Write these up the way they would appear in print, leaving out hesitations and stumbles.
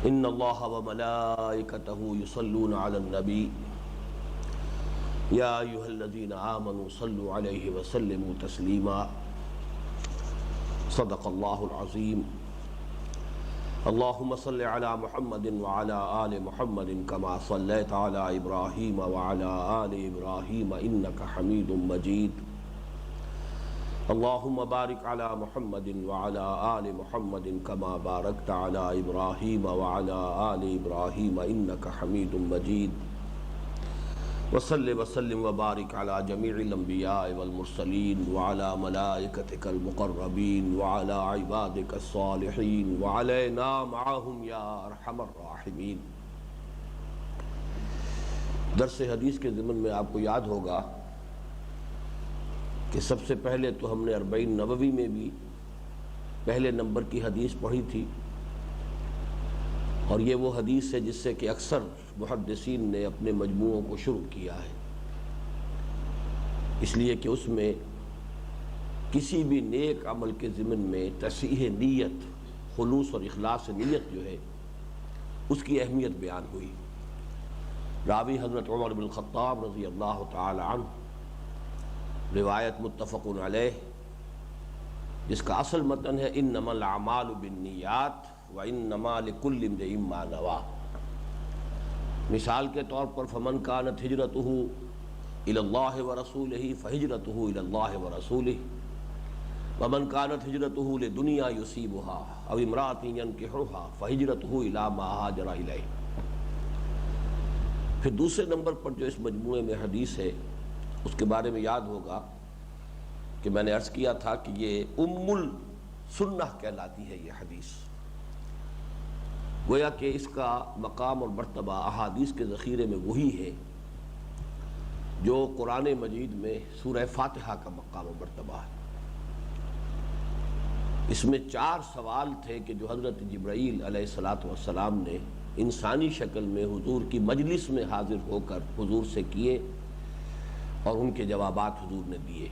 ان اللہ وملائکتہ یصلون علی النبی یا ایھا الذین آمنوا صلوا علیہ وسلموا تسلیما صدق اللہ العظیم اللہم صل علی محمد وعلی آل محمد کما صلیت علی ابراہیم وعلی آل ابراہیم انک حمید مجید اللہم بارک علی محمد وعلی آل محمد کما بارکت علی ابراہیم وعلی آل ابراہیم انک حمید مجید وصلی وسلم وبارک علی جمیع الانبیاء والمرسلین وعلی ملائکتک المقربین وعلی عبادک الصالحین وعلینا معہم یا ارحم الراحمین۔ درس حدیث کے ضمن میں آپ کو یاد ہوگا کہ سب سے پہلے تو ہم نے 40 نووی میں بھی پہلے نمبر کی حدیث پڑھی تھی، اور یہ وہ حدیث ہے جس سے کہ اکثر محدثین نے اپنے مجموعوں کو شروع کیا ہے، اس لیے کہ اس میں کسی بھی نیک عمل کے ضمن میں تصحیح نیت، خلوص اور اخلاص نیت جو ہے اس کی اہمیت بیان ہوئی۔ راوی حضرت عمر بن الخطاب رضی اللہ تعالی عنہ، روایت متفق علیہ، جس کا اصل متن ہے انما الاعمال بالنیات وانما لکل امرئ ما نویٰ۔ مثال کے طور پر فمن کانت ہجرتہ الی اللہ ورسولہ فہجرتہ الی اللہ ورسولہ ومن کانت ہجرتہ لدنیا یصیبها او امرأۃ ینکحها فہجرتہ الی ما ہاجر الیہ۔ پھر دوسرے نمبر پر جو اس مجموعے میں حدیث ہے اس کے بارے میں یاد ہوگا کہ میں نے عرض کیا تھا کہ یہ ام السنہ کہلاتی ہے یہ حدیث، گویا کہ اس کا مقام اور مرتبہ احادیث کے ذخیرے میں وہی ہے جو قرآن مجید میں سورہ فاتحہ کا مقام و مرتبہ ہے۔ اس میں 4 سوال تھے کہ جو حضرت جبرائیل علیہ السلام نے انسانی شکل میں حضور کی مجلس میں حاضر ہو کر حضور سے کیے اور ان کے جوابات حضور نے دیے۔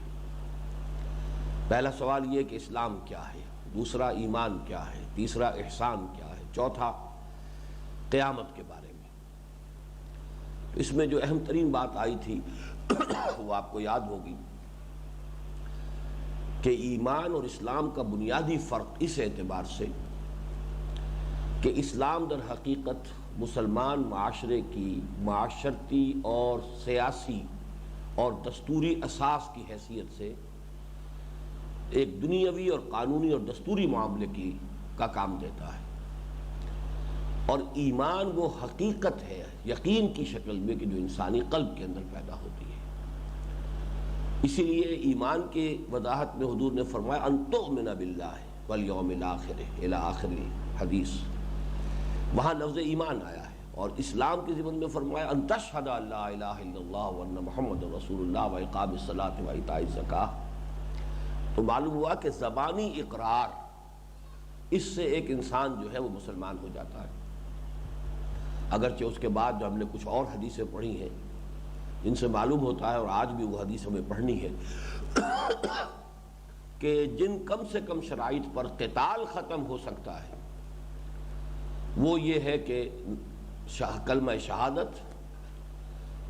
پہلا سوال یہ کہ اسلام کیا ہے، دوسرا ایمان کیا ہے، تیسرا احسان کیا ہے، چوتھا قیامت کے بارے میں۔ اس میں جو اہم ترین بات آئی تھی وہ آپ کو یاد ہوگی کہ ایمان اور اسلام کا بنیادی فرق اس اعتبار سے کہ اسلام در حقیقت مسلمان معاشرے کی معاشرتی اور سیاسی اور دستوری اساس کی حیثیت سے ایک دنیاوی اور قانونی اور دستوری معاملے کا کام دیتا ہے، اور ایمان وہ حقیقت ہے یقین کی شکل میں کہ جو انسانی قلب کے اندر پیدا ہوتی ہے۔ اسی لیے ایمان کی وضاحت میں حضور نے فرمایا ان تؤمن باللہ والیوم الآخر الی آخر الحدیث، وہاں لفظ ایمان آیا ہے، اور اسلام کے ضمن میں فرمایا ان تشہد ان لا الہ الا اللہ وان محمد رسول اللہ واقام الصلاۃ وایتاء الزکاۃ۔ تو معلوم ہوا کہ زبانی اقرار اس سے ایک انسان جو ہے وہ مسلمان ہو جاتا ہے، اگرچہ اس کے بعد جو ہم نے کچھ اور حدیثیں پڑھی ہیں ان سے معلوم ہوتا ہے، اور آج بھی وہ حدیث ہمیں پڑھنی ہے کہ جن کم سے کم شرائط پر قتال ختم ہو سکتا ہے وہ یہ ہے کہ کلمہ شہادت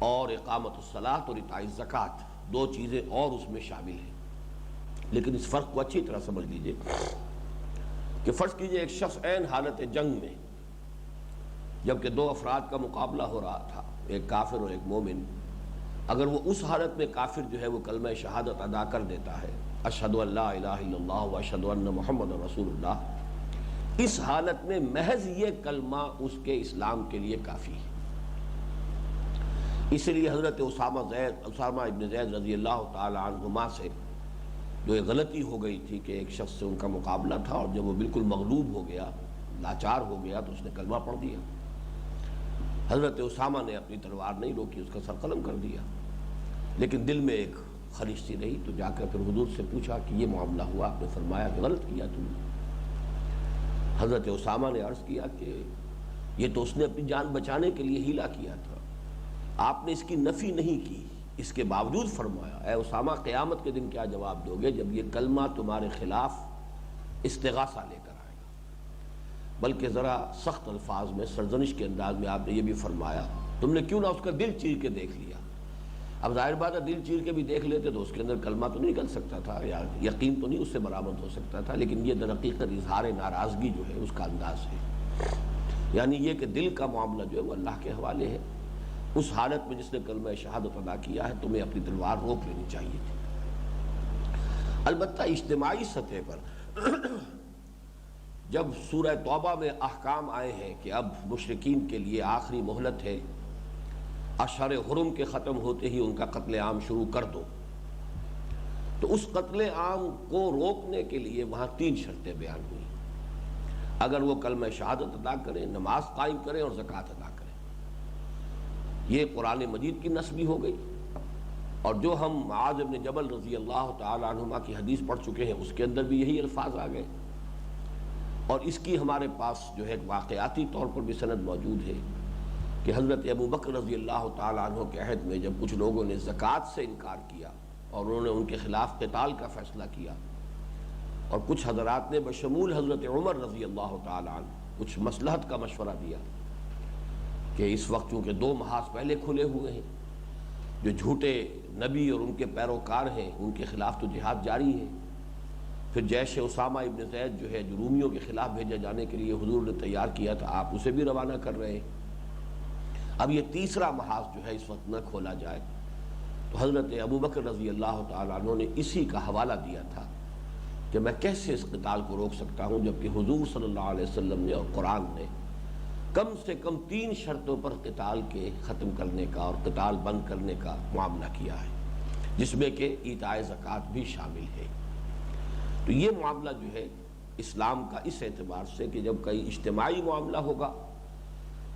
اور اقامت الصلاۃ اور ایتاء الزکوٰۃ، 2 چیزیں اور اس میں شامل ہیں۔ لیکن اس فرق کو اچھی طرح سمجھ لیجئے کہ فرض کیجئے ایک شخص عین حالت جنگ میں، جبکہ 2 افراد کا مقابلہ ہو رہا تھا، ایک کافر اور ایک مومن، اگر وہ اس حالت میں کافر جو ہے وہ کلمہ شہادت ادا کر دیتا ہے اشہد ان لا الہ الا اللہ واشہد ان محمد رسول اللہ، اس حالت میں محض یہ کلمہ اس کے اسلام کے لیے کافی ہے۔ اس لیے حضرت اسامہ ابن زید رضی اللہ تعالی عنہما سے جو ایک غلطی ہو گئی تھی کہ ایک شخص سے ان کا مقابلہ تھا، اور جب وہ بالکل مغلوب ہو گیا، لاچار ہو گیا، تو اس نے کلمہ پڑھ دیا۔ حضرت اسامہ نے اپنی تلوار نہیں روکی، اس کا سر قلم کر دیا، لیکن دل میں ایک خلش سی رہی، تو جا کر پھر حضور سے پوچھا کہ یہ معاملہ ہوا، آپ نے فرمایا کہ غلط کیا تم نے۔ حضرت اسامہ نے عرض کیا کہ یہ تو اس نے اپنی جان بچانے کے لیے ہیلا کیا تھا، آپ نے اس کی نفی نہیں کی، اس کے باوجود فرمایا اے اسامہ قیامت کے دن کیا جواب دو گے جب یہ کلمہ تمہارے خلاف استغاثہ لے کر آئے گا۔ بلکہ ذرا سخت الفاظ میں سرزنش کے انداز میں آپ نے یہ بھی فرمایا تم نے کیوں نہ اس کا دل چیر کے دیکھ لیا۔ اب ظاہر بات ہے دل چیر کے بھی دیکھ لیتے تو اس کے اندر کلمہ تو نہیں نکل سکتا تھا یا یقین تو نہیں اس سے برآمد ہو سکتا تھا، لیکن یہ در حقیقت اظہار ناراضگی جو ہے اس کا انداز ہے، یعنی یہ کہ دل کا معاملہ جو ہے وہ اللہ کے حوالے ہے۔ اس حالت میں جس نے کلمہ شہادت ادا کیا ہے تمہیں اپنی تلوار روک لینی چاہیے تھی۔ البتہ اجتماعی سطح پر جب سورہ توبہ میں احکام آئے ہیں کہ اب مشرکین کے لیے آخری مہلت ہے، اشہر حرم کے ختم ہوتے ہی ان کا قتل عام شروع کر دو، تو اس قتل عام کو روکنے کے لیے وہاں 3 شرطیں بیان ہوئی۔ اگر وہ کلمہ شہادت ادا کریں، نماز قائم کریں اور زکوٰۃ ادا کریں، یہ قرآن مجید کی نص بھی ہو گئی، اور جو ہم معاذ بن جبل رضی اللہ تعالی عنہما کی حدیث پڑھ چکے ہیں اس کے اندر بھی یہی الفاظ آ گئے، اور اس کی ہمارے پاس جو ہے واقعاتی طور پر بھی سند موجود ہے کہ حضرت ابو بکر رضی اللہ تعالی عنہ کے عہد میں جب کچھ لوگوں نے زکوٰۃ سے انکار کیا اور انہوں نے ان کے خلاف قتال کا فیصلہ کیا، اور کچھ حضرات نے بشمول حضرت عمر رضی اللہ تعالی عنہ کچھ مصلحت کا مشورہ دیا کہ اس وقت چونکہ 2 محاذ پہلے کھلے ہوئے ہیں، جو جھوٹے نبی اور ان کے پیروکار ہیں ان کے خلاف تو جہاد جاری ہے، پھر جیش اسامہ ابن زید جو ہے جو رومیوں کے خلاف بھیجے جانے کے لیے حضور نے تیار کیا تھا، آپ اسے بھی روانہ کر رہے ہیں، اب یہ تیسرا محاذ جو ہے اس وقت نہ کھولا جائے۔ تو حضرت ابو بکر رضی اللہ تعالیٰ عنہ نے اسی کا حوالہ دیا تھا کہ میں کیسے اس قتال کو روک سکتا ہوں، جبکہ حضور صلی اللہ علیہ وسلم نے اور قرآن نے کم سے کم 3 شرطوں پر قتال کے ختم کرنے کا اور قتال بند کرنے کا معاملہ کیا ہے، جس میں کہ ایتاء زکوٰۃ بھی شامل ہے۔ تو یہ معاملہ جو ہے اسلام کا اس اعتبار سے کہ جب کہیں اجتماعی معاملہ ہوگا،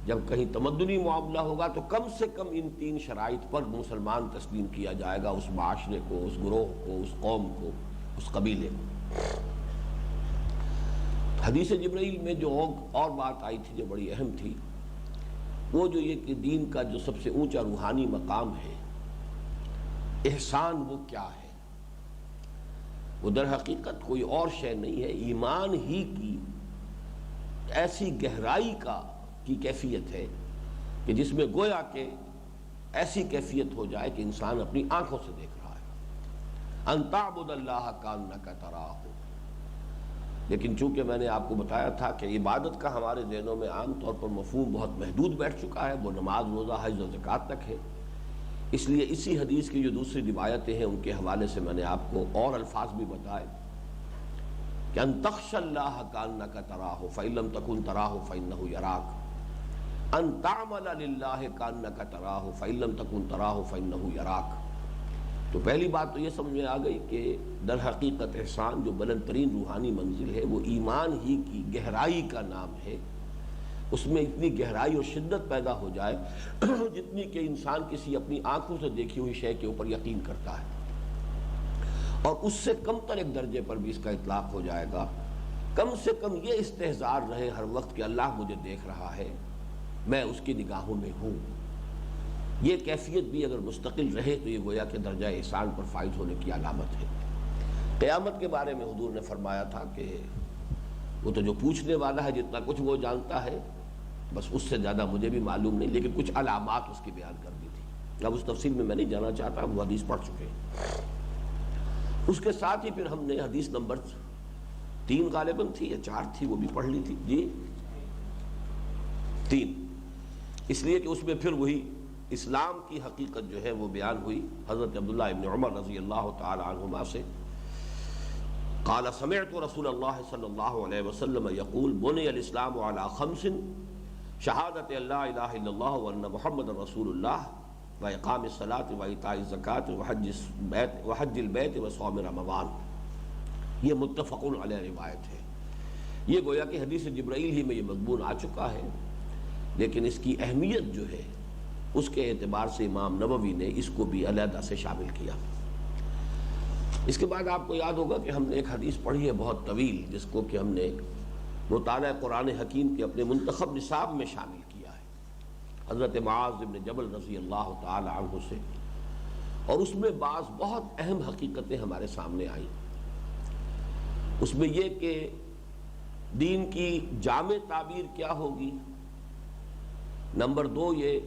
جب کہیں تمدنی معاملہ ہوگا، تو کم سے کم ان 3 شرائط پر مسلمان تسلیم کیا جائے گا، اس معاشرے کو، اس گروہ کو، اس قوم کو، اس قبیلے کو۔ حدیث جبرائیل میں جو اور بات آئی تھی جو بڑی اہم تھی، وہ جو یہ کہ دین کا جو سب سے اونچا روحانی مقام ہے، احسان، وہ کیا ہے؟ وہ در حقیقت کوئی اور شے نہیں ہے، ایمان ہی کی ایسی گہرائی کی کیفیت ہے کہ جس میں گویا کہ ایسی کیفیت ہو جائے کہ انسان اپنی آنکھوں سے دیکھ رہا ہے، ان تعبد اللہ کانک تراہ۔ لیکن چونکہ میں نے آپ کو بتایا تھا کہ عبادت کا ہمارے ذہنوں میں عام طور پر مفہوم بہت محدود بیٹھ چکا ہے، وہ نماز، روزہ، حج اور زکوٰۃ تک ہے، اس لیے اسی حدیث کی جو دوسری روایتیں ہیں ان کے حوالے سے میں نے آپ کو اور الفاظ بھی بتائے کہ ان تخشى اللہ کانک تراہ فإن لم تکن تراہ فإنہ یراک، ان تعمل للہ کانک تراہ فإن لم تکن تراہ فإنہ یراک۔ تو پہلی بات تو یہ سمجھ میں آ گئی کہ در حقیقت احسان جو بلند ترین روحانی منزل ہے وہ ایمان ہی کی گہرائی کا نام ہے، اس میں اتنی گہرائی اور شدت پیدا ہو جائے جتنی کہ انسان کسی اپنی آنکھوں سے دیکھی ہوئی شے کے اوپر یقین کرتا ہے، اور اس سے کم تر ایک درجے پر بھی اس کا اطلاق ہو جائے گا، کم سے کم یہ استحضار رہے ہر وقت کہ اللہ مجھے دیکھ رہا ہے، میں اس کی نگاہوں میں ہوں۔ یہ کیفیت بھی اگر مستقل رہے تو یہ گویا کہ درجہ احسان پر فائز ہونے کی علامت ہے۔ قیامت کے بارے میں حضور نے فرمایا تھا کہ وہ تو جو پوچھنے والا ہے جتنا کچھ وہ جانتا ہے، بس اس سے زیادہ مجھے بھی معلوم نہیں، لیکن کچھ علامات اس کی بیان کر دی تھی، اب اس تفصیل میں نہیں جانا چاہتا، وہ حدیث پڑھ چکے ہیں۔ اس کے ساتھ ہی پھر ہم نے حدیث نمبر 3 غالباً تھی یا 4 تھی، وہ بھی پڑھ لی تھی، جی 3، اس لیے کہ اس میں پھر وہی اسلام کی حقیقت جو ہے وہ بیان ہوئی حضرت عبداللہ ابن عمر رضی اللہ تعالی عنہما سے۔ قال سمعت رسول اللہ صلی اللہ علیہ وسلم یقول بنی الاسلام علی 5 شہادت لا الہ الا اللہ وان محمد رسول اللہ واقام الصلاۃ وایتاء الزکوٰۃ وحج البیت وصوم رمضان۔ یہ متفق علیہ روایت ہے، یہ گویا کہ حدیث جبرائیل ہی میں یہ مضمون آ چکا ہے، لیکن اس کی اہمیت جو ہے اس کے اعتبار سے امام نووی نے اس کو بھی علیحدہ سے شامل کیا۔ اس کے بعد آپ کو یاد ہوگا کہ ہم نے ایک حدیث پڑھی ہے بہت طویل، جس کو کہ ہم نے مطالعہ قرآن حکیم کے اپنے منتخب نصاب میں شامل کیا ہے، حضرت معاذ بن جبل رضی اللہ تعالی عنہ سے، اور اس میں بعض بہت اہم حقیقتیں ہمارے سامنے آئیں۔ اس میں یہ کہ دین کی جامع تعبیر کیا ہوگی، نمبر 2 یہ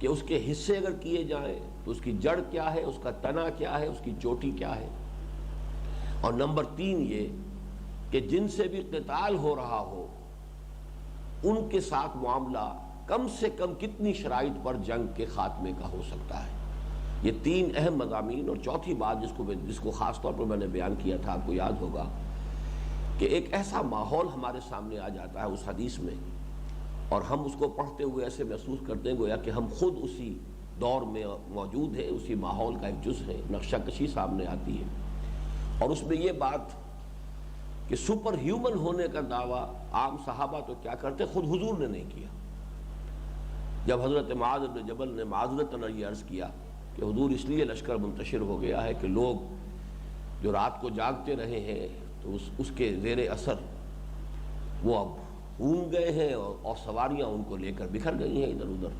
کہ اس کے حصے اگر کیے جائیں تو اس کی جڑ کیا ہے، اس کا تنا کیا ہے، اس کی چوٹی کیا ہے، اور نمبر 3 یہ کہ جن سے بھی قتال ہو رہا ہو ان کے ساتھ معاملہ کم سے کم کتنی شرائط پر جنگ کے خاتمے کا ہو سکتا ہے۔ یہ 3 اہم مضامین، اور چوتھی بات جس کو خاص طور پر میں نے بیان کیا تھا، آپ کو یاد ہوگا کہ ایک ایسا ماحول ہمارے سامنے آ جاتا ہے اس حدیث میں، اور ہم اس کو پڑھتے ہوئے ایسے محسوس کرتے ہیں گویا کہ ہم خود اسی دور میں موجود ہیں، اسی ماحول کا ایک جز ہے، نقشہ کشی سامنے آتی ہے، اور اس میں یہ بات کہ سپر ہیومن ہونے کا دعویٰ عام صحابہ تو کیا کرتے، خود حضور نے نہیں کیا۔ جب حضرت معاذ بن جبل نے معذرتاً یہ عرض کیا کہ حضور اس لیے لشکر منتشر ہو گیا ہے کہ لوگ جو رات کو جاگتے رہے ہیں تو اس کے زیر اثر وہ اب اونگ گئے ہیں، اور سواریاں ان کو لے کر بکھر گئی ہیں ادھر ادھر،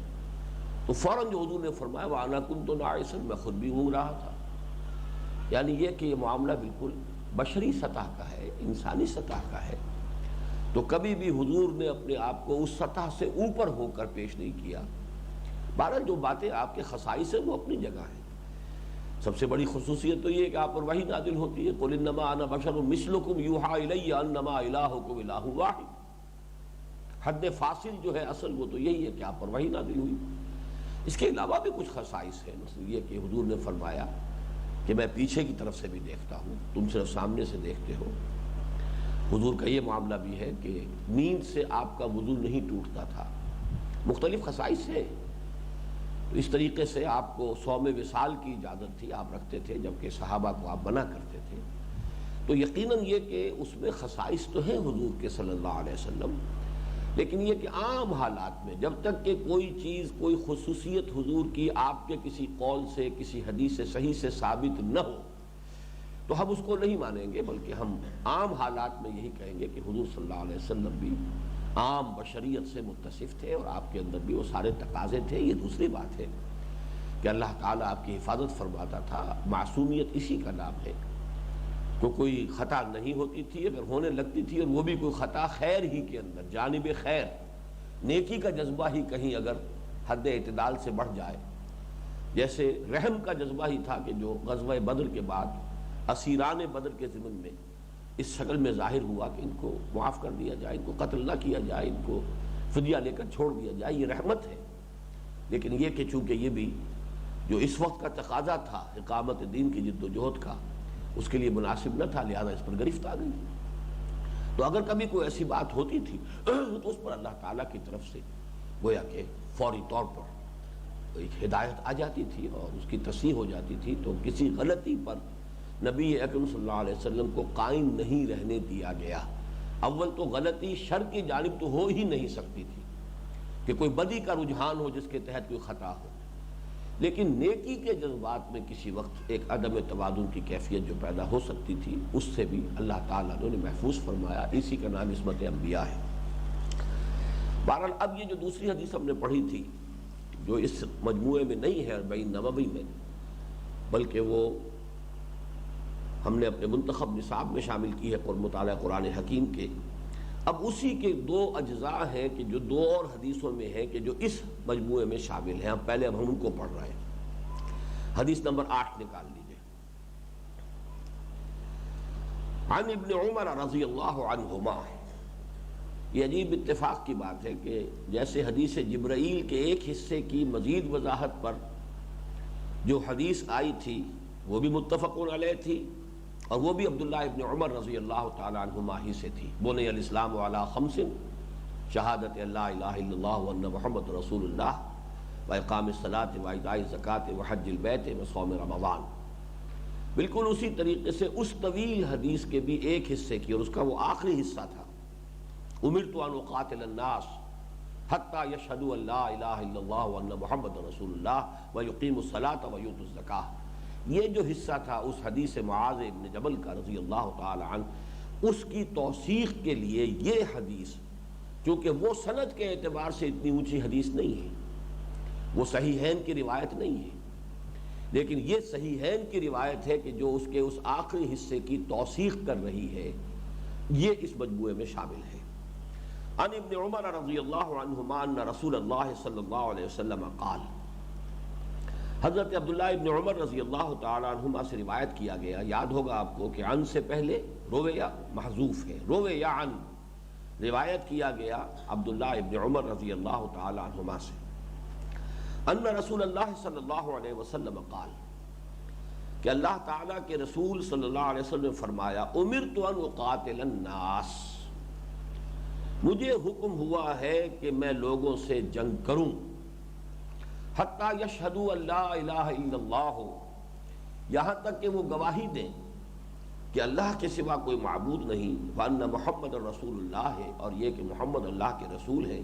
تو فوراً جو حضور نے فرمایا وَأَنَا كُنْتُ نَاعِسًا، میں خود بھی اونگ رہا تھا۔ یعنی یہ کہ یہ معاملہ بالکل بشری سطح کا ہے، انسانی سطح کا ہے، تو کبھی بھی حضور نے اپنے آپ کو اس سطح سے اوپر ہو کر پیش نہیں کیا۔ بہرحال جو باتیں آپ کے خصائص ہیں وہ اپنی جگہ ہیں۔ سب سے بڑی خصوصیت تو یہ ہے کہ آپ پر وحی نازل ہوتی ہے، قُلْ إِنَّمَا أَنَا بَشَرٌ مِثْلُكُمْ يُوحَىٰ إِلَيَّ أَنَّمَا إِلَٰهُكُمْ إِلَٰهٌ وَاحِدٌ۔ حد فاصل جو ہے اصل وہ تو یہی ہے کہ آپ پر وحی نازل ہوئی۔ اس کے علاوہ بھی کچھ خصائص ہیں، مثلا یہ کہ حضور نے فرمایا کہ میں پیچھے کی طرف سے بھی دیکھتا ہوں، تم صرف سامنے سے دیکھتے ہو۔ حضور کا یہ معاملہ بھی ہے کہ نیند سے آپ کا وضو نہیں ٹوٹتا تھا۔ مختلف خصائص ہیں، تو اس طریقے سے آپ کو صوم وصال کی اجازت تھی، آپ رکھتے تھے، جبکہ صحابہ کو آپ منع کرتے تھے۔ تو یقیناً یہ کہ اس میں خصائص تو ہیں حضور کے صلی اللہ علیہ وسلم، لیکن یہ کہ عام حالات میں جب تک کہ کوئی چیز، کوئی خصوصیت حضور کی آپ کے کسی قول سے، کسی حدیث صحیح سے ثابت نہ ہو تو ہم اس کو نہیں مانیں گے، بلکہ ہم عام حالات میں یہی کہیں گے کہ حضور صلی اللہ علیہ وسلم بھی عام بشریت سے متصف تھے، اور آپ کے اندر بھی وہ سارے تقاضے تھے۔ یہ دوسری بات ہے کہ اللہ تعالیٰ آپ کی حفاظت فرماتا تھا۔ معصومیت اسی کا نام ہے، تو کوئی خطا نہیں ہوتی تھی، اگر ہونے لگتی تھی، اور وہ بھی کوئی خطا خیر ہی کے اندر، جانب خیر، نیکی کا جذبہ ہی کہیں اگر حد اعتدال سے بڑھ جائے، جیسے رحم کا جذبہ ہی تھا کہ جو غزوہ بدر کے بعد اسیران بدر کے ضمن میں اس شکل میں ظاہر ہوا کہ ان کو معاف کر دیا جائے، ان کو قتل نہ کیا جائے، ان کو فدیہ لے کر چھوڑ دیا جائے، یہ رحمت ہے۔ لیکن یہ کہ چونکہ یہ بھی جو اس وقت کا تقاضا تھا اقامت دین کی جد و جہد کا، اس کے لیے مناسب نہ تھا، لہذا اس پر گرفت آ گئی۔ تو اگر کبھی کوئی ایسی بات ہوتی تھی تو اس پر اللہ تعالیٰ کی طرف سے گویا کہ فوری طور پر ایک ہدایت آ جاتی تھی اور اس کی تصحیح ہو جاتی تھی، تو کسی غلطی پر نبی اکرم صلی اللہ علیہ وسلم کو قائم نہیں رہنے دیا گیا۔ اول تو غلطی شر کی جانب تو ہو ہی نہیں سکتی تھی کہ کوئی بدی کا رجحان ہو جس کے تحت کوئی خطا ہو، لیکن نیکی کے جذبات میں کسی وقت ایک عدم توازن کی کیفیت جو پیدا ہو سکتی تھی، اس سے بھی اللہ تعالیٰ نے محفوظ فرمایا۔ اسی کا نام عصمت انبیاء ہے۔ بہرحال اب یہ جو دوسری حدیث ہم نے پڑھی تھی، جو اس مجموعے میں نہیں ہے 40 نبوی میں، بلکہ وہ ہم نے اپنے منتخب نصاب میں شامل کی ہے مطالعہ قرآن حکیم کے، اب اسی کے 2 اجزاء ہیں کہ جو 2 اور حدیثوں میں ہیں کہ جو اس مجموعے میں شامل ہیں۔ اب ہم ان کو پڑھ رہے ہیں۔ حدیث نمبر 8 نکال لیجئے۔ عن ابن عمر رضی اللہ عنہما، یہ عجیب اتفاق کی بات ہے کہ جیسے حدیث جبرائیل کے ایک حصے کی مزید وضاحت پر جو حدیث آئی تھی وہ بھی متفق علیہ تھی، اور وہ بھی عبداللہ ابن عمر رضی اللہ تعالیٰ عنہما ہی سے تھی۔ بنی الاسلام علی 5، شہادت اللہ الہ الا اللہ وان محمد رسول اللہ، واقام الصلاۃ وایتاء الزکوٰۃ وحج البیت وصوم رمضان۔ بالکل اسی طریقے سے اس طویل حدیث کے بھی ایک حصے کی، اور اس کا وہ آخری حصہ تھا، امرت ان اقاتل الناس حتی یشہدوا ان لا الہ الا اللہ وان محمد رسول اللہ ویقیموا الصلاۃ ویؤتوا الزکوٰۃ۔ یہ جو حصہ تھا اس حدیث معاذ ابن جبل کا رضی اللہ تعالی عنہ، اس کی توثیق کے لیے یہ حدیث، چونکہ وہ سند کے اعتبار سے اتنی اونچی حدیث نہیں ہے، وہ صحیحین کی روایت نہیں ہے، لیکن یہ صحیحین کی روایت ہے کہ جو اس کے اس آخری حصے کی توثیق کر رہی ہے، یہ اس مجموعے میں شامل ہے۔ عن ابن عمر رضی اللہ عنہما ان رسول اللہ صلی اللہ علیہ وسلم قال، حضرت عبداللہ ابن عمر رضی اللہ تعالیٰ عنہما سے روایت کیا گیا، یاد ہوگا آپ کو کہ عن سے پہلے رویہ محذوف ہے، رویہ عن، روایت کیا گیا عبداللہ ابن عمر رضی اللہ تعالیٰ عنہما سے، ان رسول اللہ صلی اللہ علیہ وسلم قال، کہ اللہ تعالیٰ کے رسول صلی اللہ علیہ وسلم نے فرمایا، امرت ان اقاتل الناس، مجھے حکم ہوا ہے کہ میں لوگوں سے جنگ کروں، حتیٰ یشہدوا ان لا الہ الا اللہ، یہاں تک کہ وہ گواہی دیں کہ اللہ کے سوا کوئی معبود نہیں، وان محمد رسول اللہ ہے، اور یہ کہ محمد اللہ کے رسول ہیں،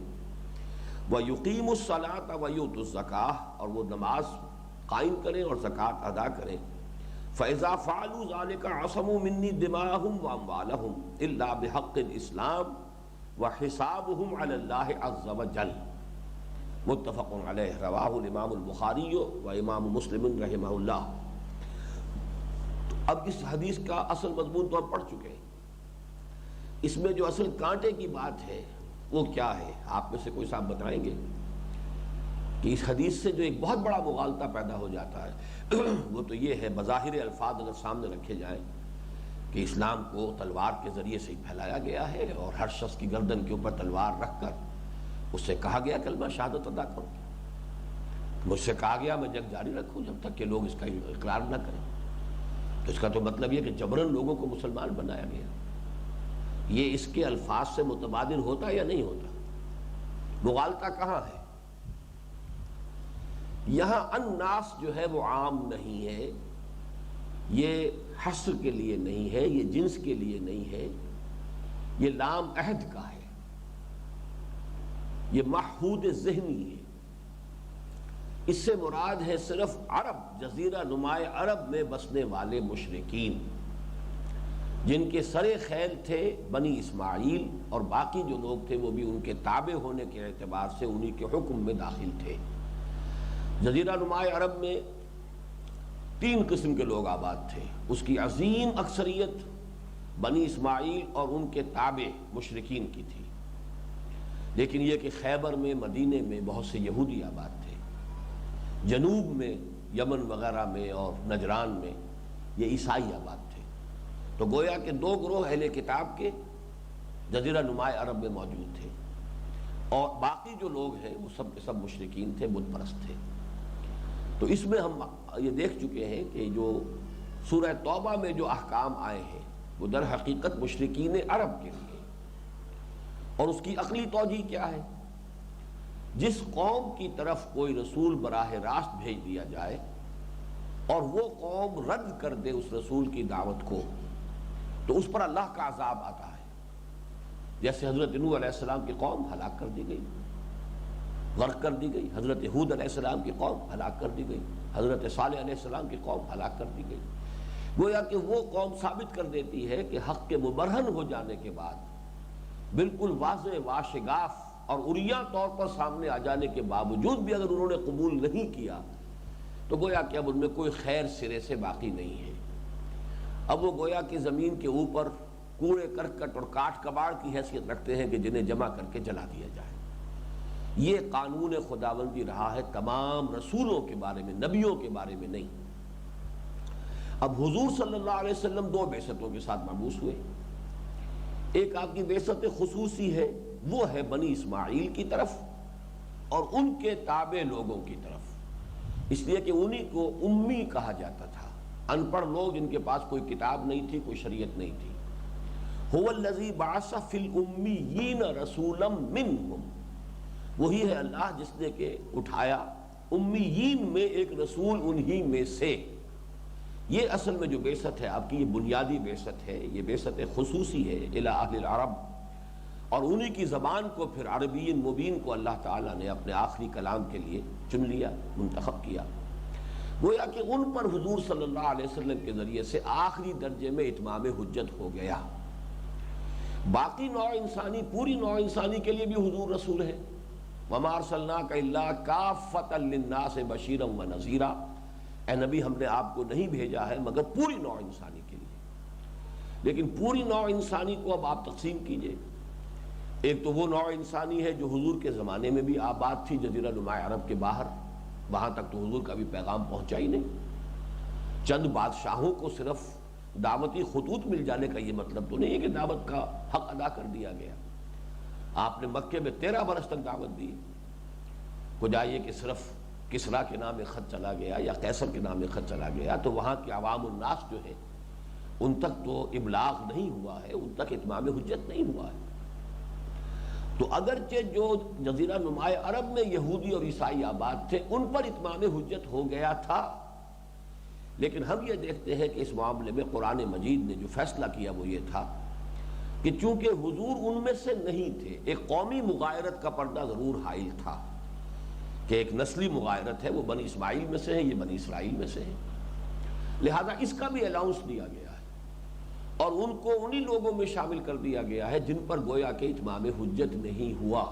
وَيُقِيمُ الصَّلَاةَ وَيُؤْتُ الزَّكَاةَ، اور وہ نماز قائم کریں اور زکوٰۃ ادا کریں، فَإِذَا فَعَلُوا ذَلِكَ عَصَمُوا مِنِّي دِمَاءَهُمْ وَأَمْوَالَهُمْ إِلَّا بِحَقِّ الْإِسْلَامِ وَحِسَابُهُمْ عَلَى اللَّهِ عَزَّ وَجَلَّ، متفق علیہ، رواہ الامام البخاری و امام مسلم رحمہ اللہ۔ تو اب اس حدیث کا اصل مضمون تو ہم پڑھ چکے ہیں، اس میں جو اصل کانٹے کی بات ہے وہ کیا ہے؟ آپ میں سے کوئی صاحب بتائیں گے کہ اس حدیث سے جو ایک بہت بڑا مغالطہ پیدا ہو جاتا ہے وہ تو یہ ہے، بظاہر الفاظ اگر سامنے رکھے جائیں کہ اسلام کو تلوار کے ذریعے سے ہی پھیلایا گیا ہے، اور ہر شخص کی گردن کے اوپر تلوار رکھ کر اس سے کہا گیا کلمہ شہادت ادا کرو، مجھ سے کہا گیا میں جنگ جاری رکھوں جب تک کہ لوگ اس کا اقرار نہ کریں، تو اس کا تو مطلب یہ کہ جبراً لوگوں کو مسلمان بنایا گیا۔ یہ اس کے الفاظ سے متبادل ہوتا یا نہیں ہوتا؟ مغالطہ کہاں ہے؟ یہاں الناس جو ہے وہ عام نہیں ہے، یہ حصر کے لیے نہیں ہے، یہ جنس کے لیے نہیں ہے، یہ لام عہد کا ہے، یہ محدود ذہنی ہے۔ اس سے مراد ہے صرف عرب، جزیرہ نمائے عرب میں بسنے والے مشرکین، جن کے سر خیل تھے بنی اسماعیل، اور باقی جو لوگ تھے وہ بھی ان کے تابع ہونے کے اعتبار سے انہی کے حکم میں داخل تھے۔ جزیرہ نمائے عرب میں 3 قسم کے لوگ آباد تھے، اس کی عظیم اکثریت بنی اسماعیل اور ان کے تابع مشرکین کی تھی، لیکن یہ کہ خیبر میں، مدینے میں بہت سے یہودی آباد تھے، جنوب میں یمن وغیرہ میں اور نجران میں یہ عیسائی آباد تھے۔ تو گویا کہ 2 گروہ اہل کتاب کے جزیرہ نمائے عرب میں موجود تھے، اور باقی جو لوگ ہیں وہ سب کے سب مشرکین تھے، بت پرست تھے۔ تو اس میں ہم یہ دیکھ چکے ہیں کہ جو سورہ توبہ میں جو احکام آئے ہیں وہ در حقیقت مشرکین عرب کے لیے، اور اس کی عقلی توجیہ کیا ہے؟ جس قوم کی طرف کوئی رسول براہ راست بھیج دیا جائے اور وہ قوم رد کر دے اس رسول کی دعوت کو، تو اس پر اللہ کا عذاب آتا ہے۔ جیسے حضرت نوح علیہ السلام کی قوم ہلاک کر دی گئی، غرق کر دی گئی، حضرت ہود علیہ السلام کی قوم ہلاک کر دی گئی، حضرت صالح علیہ السلام کی قوم ہلاک کر دی گئی۔ گویا کہ وہ قوم ثابت کر دیتی ہے کہ حق کے مبرہن ہو جانے کے بعد، بالکل واضح واشگاف اور عریاں طور پر سامنے آ جانے کے باوجود بھی اگر انہوں نے قبول نہیں کیا تو گویا کہ اب ان میں کوئی خیر سرے سے باقی نہیں ہے۔ اب وہ گویا کہ زمین کے اوپر کوڑے کرکٹ اور کاٹ کباڑ کی حیثیت رکھتے ہیں کہ جنہیں جمع کر کے جلا دیا جائے۔ یہ قانون خداوندی رہا ہے تمام رسولوں کے بارے میں، نبیوں کے بارے میں نہیں۔ اب حضور صلی اللہ علیہ وسلم 2 بعثتوں کے ساتھ مبعوث ہوئے، ایک آپ کی بعثت خصوصی ہے، وہ ہے بنی اسماعیل کی طرف اور ان کے تابع لوگوں کی طرف، اس لیے کہ انہی کو امی کہا جاتا تھا، ان پڑھ لوگ جن کے پاس کوئی کتاب نہیں تھی، کوئی شریعت نہیں تھی۔ هو الذی بعث فی الامیین رسولا منہم، وہی ہے اللہ جس نے کہ اٹھایا امیین میں ایک رسول انہی میں سے۔ یہ اصل میں جو بعثت ہے آپ کی، یہ بنیادی بعثت ہے، یہ بعثت خصوصی ہے الی اہل العرب، اور انہی کی زبان کو پھر عربی مبین کو اللہ تعالیٰ نے اپنے آخری کلام کے لیے چن لیا، منتخب کیا۔ گویا کہ ان پر حضور صلی اللہ علیہ وسلم کے ذریعے سے آخری درجے میں اتمام حجت ہو گیا۔ باقی نوع انسانی، پوری نوع انسانی کے لیے بھی حضور رسول ہے، وَمَا أَرْسَلْنَاكَ إِلَّا كَافَّةً لِلنَّاسِ بَشِيرًا وَنَذِيرًا، اے نبی ہم نے آپ کو نہیں بھیجا ہے مگر پوری نوع انسانی کے لیے۔ لیکن پوری نوع انسانی کو اب آپ تقسیم کیجئے. ایک تو وہ نوع انسانی ہے جو حضور کے زمانے میں بھی آباد تھی جزیرہ نما عرب کے باہر، وہاں تک تو حضور کا بھی پیغام پہنچا ہی نہیں. چند بادشاہوں کو صرف دعوتی خطوط مل جانے کا یہ مطلب تو نہیں ہے کہ دعوت کا حق ادا کر دیا گیا. آپ نے مکے میں 13 برس تک دعوت دی. خدا یہ کہ صرف کسریٰ کے نام ایک خط چلا گیا یا قیصر کے نام ایک خط چلا گیا تو وہاں کے عوام الناس جو ہے ان تک تو ابلاغ نہیں ہوا ہے، ان تک اتمام حجت نہیں ہوا ہے. تو اگرچہ جو جزیرہ نما عرب میں یہودی اور عیسائی آباد تھے ان پر اتمام حجت ہو گیا تھا، لیکن ہم یہ دیکھتے ہیں کہ اس معاملے میں قرآن مجید نے جو فیصلہ کیا وہ یہ تھا کہ چونکہ حضور ان میں سے نہیں تھے، ایک قومی مغایرت کا پردہ ضرور حائل تھا کہ ایک نسلی مغایرت ہے، وہ بنی اسماعیل میں سے ہے، یہ بنی اسرائیل میں سے ہے، لہذا اس کا بھی الاؤنس دیا گیا ہے اور ان کو انہی لوگوں میں شامل کر دیا گیا ہے جن پر گویا کہ اتمام حجت نہیں ہوا.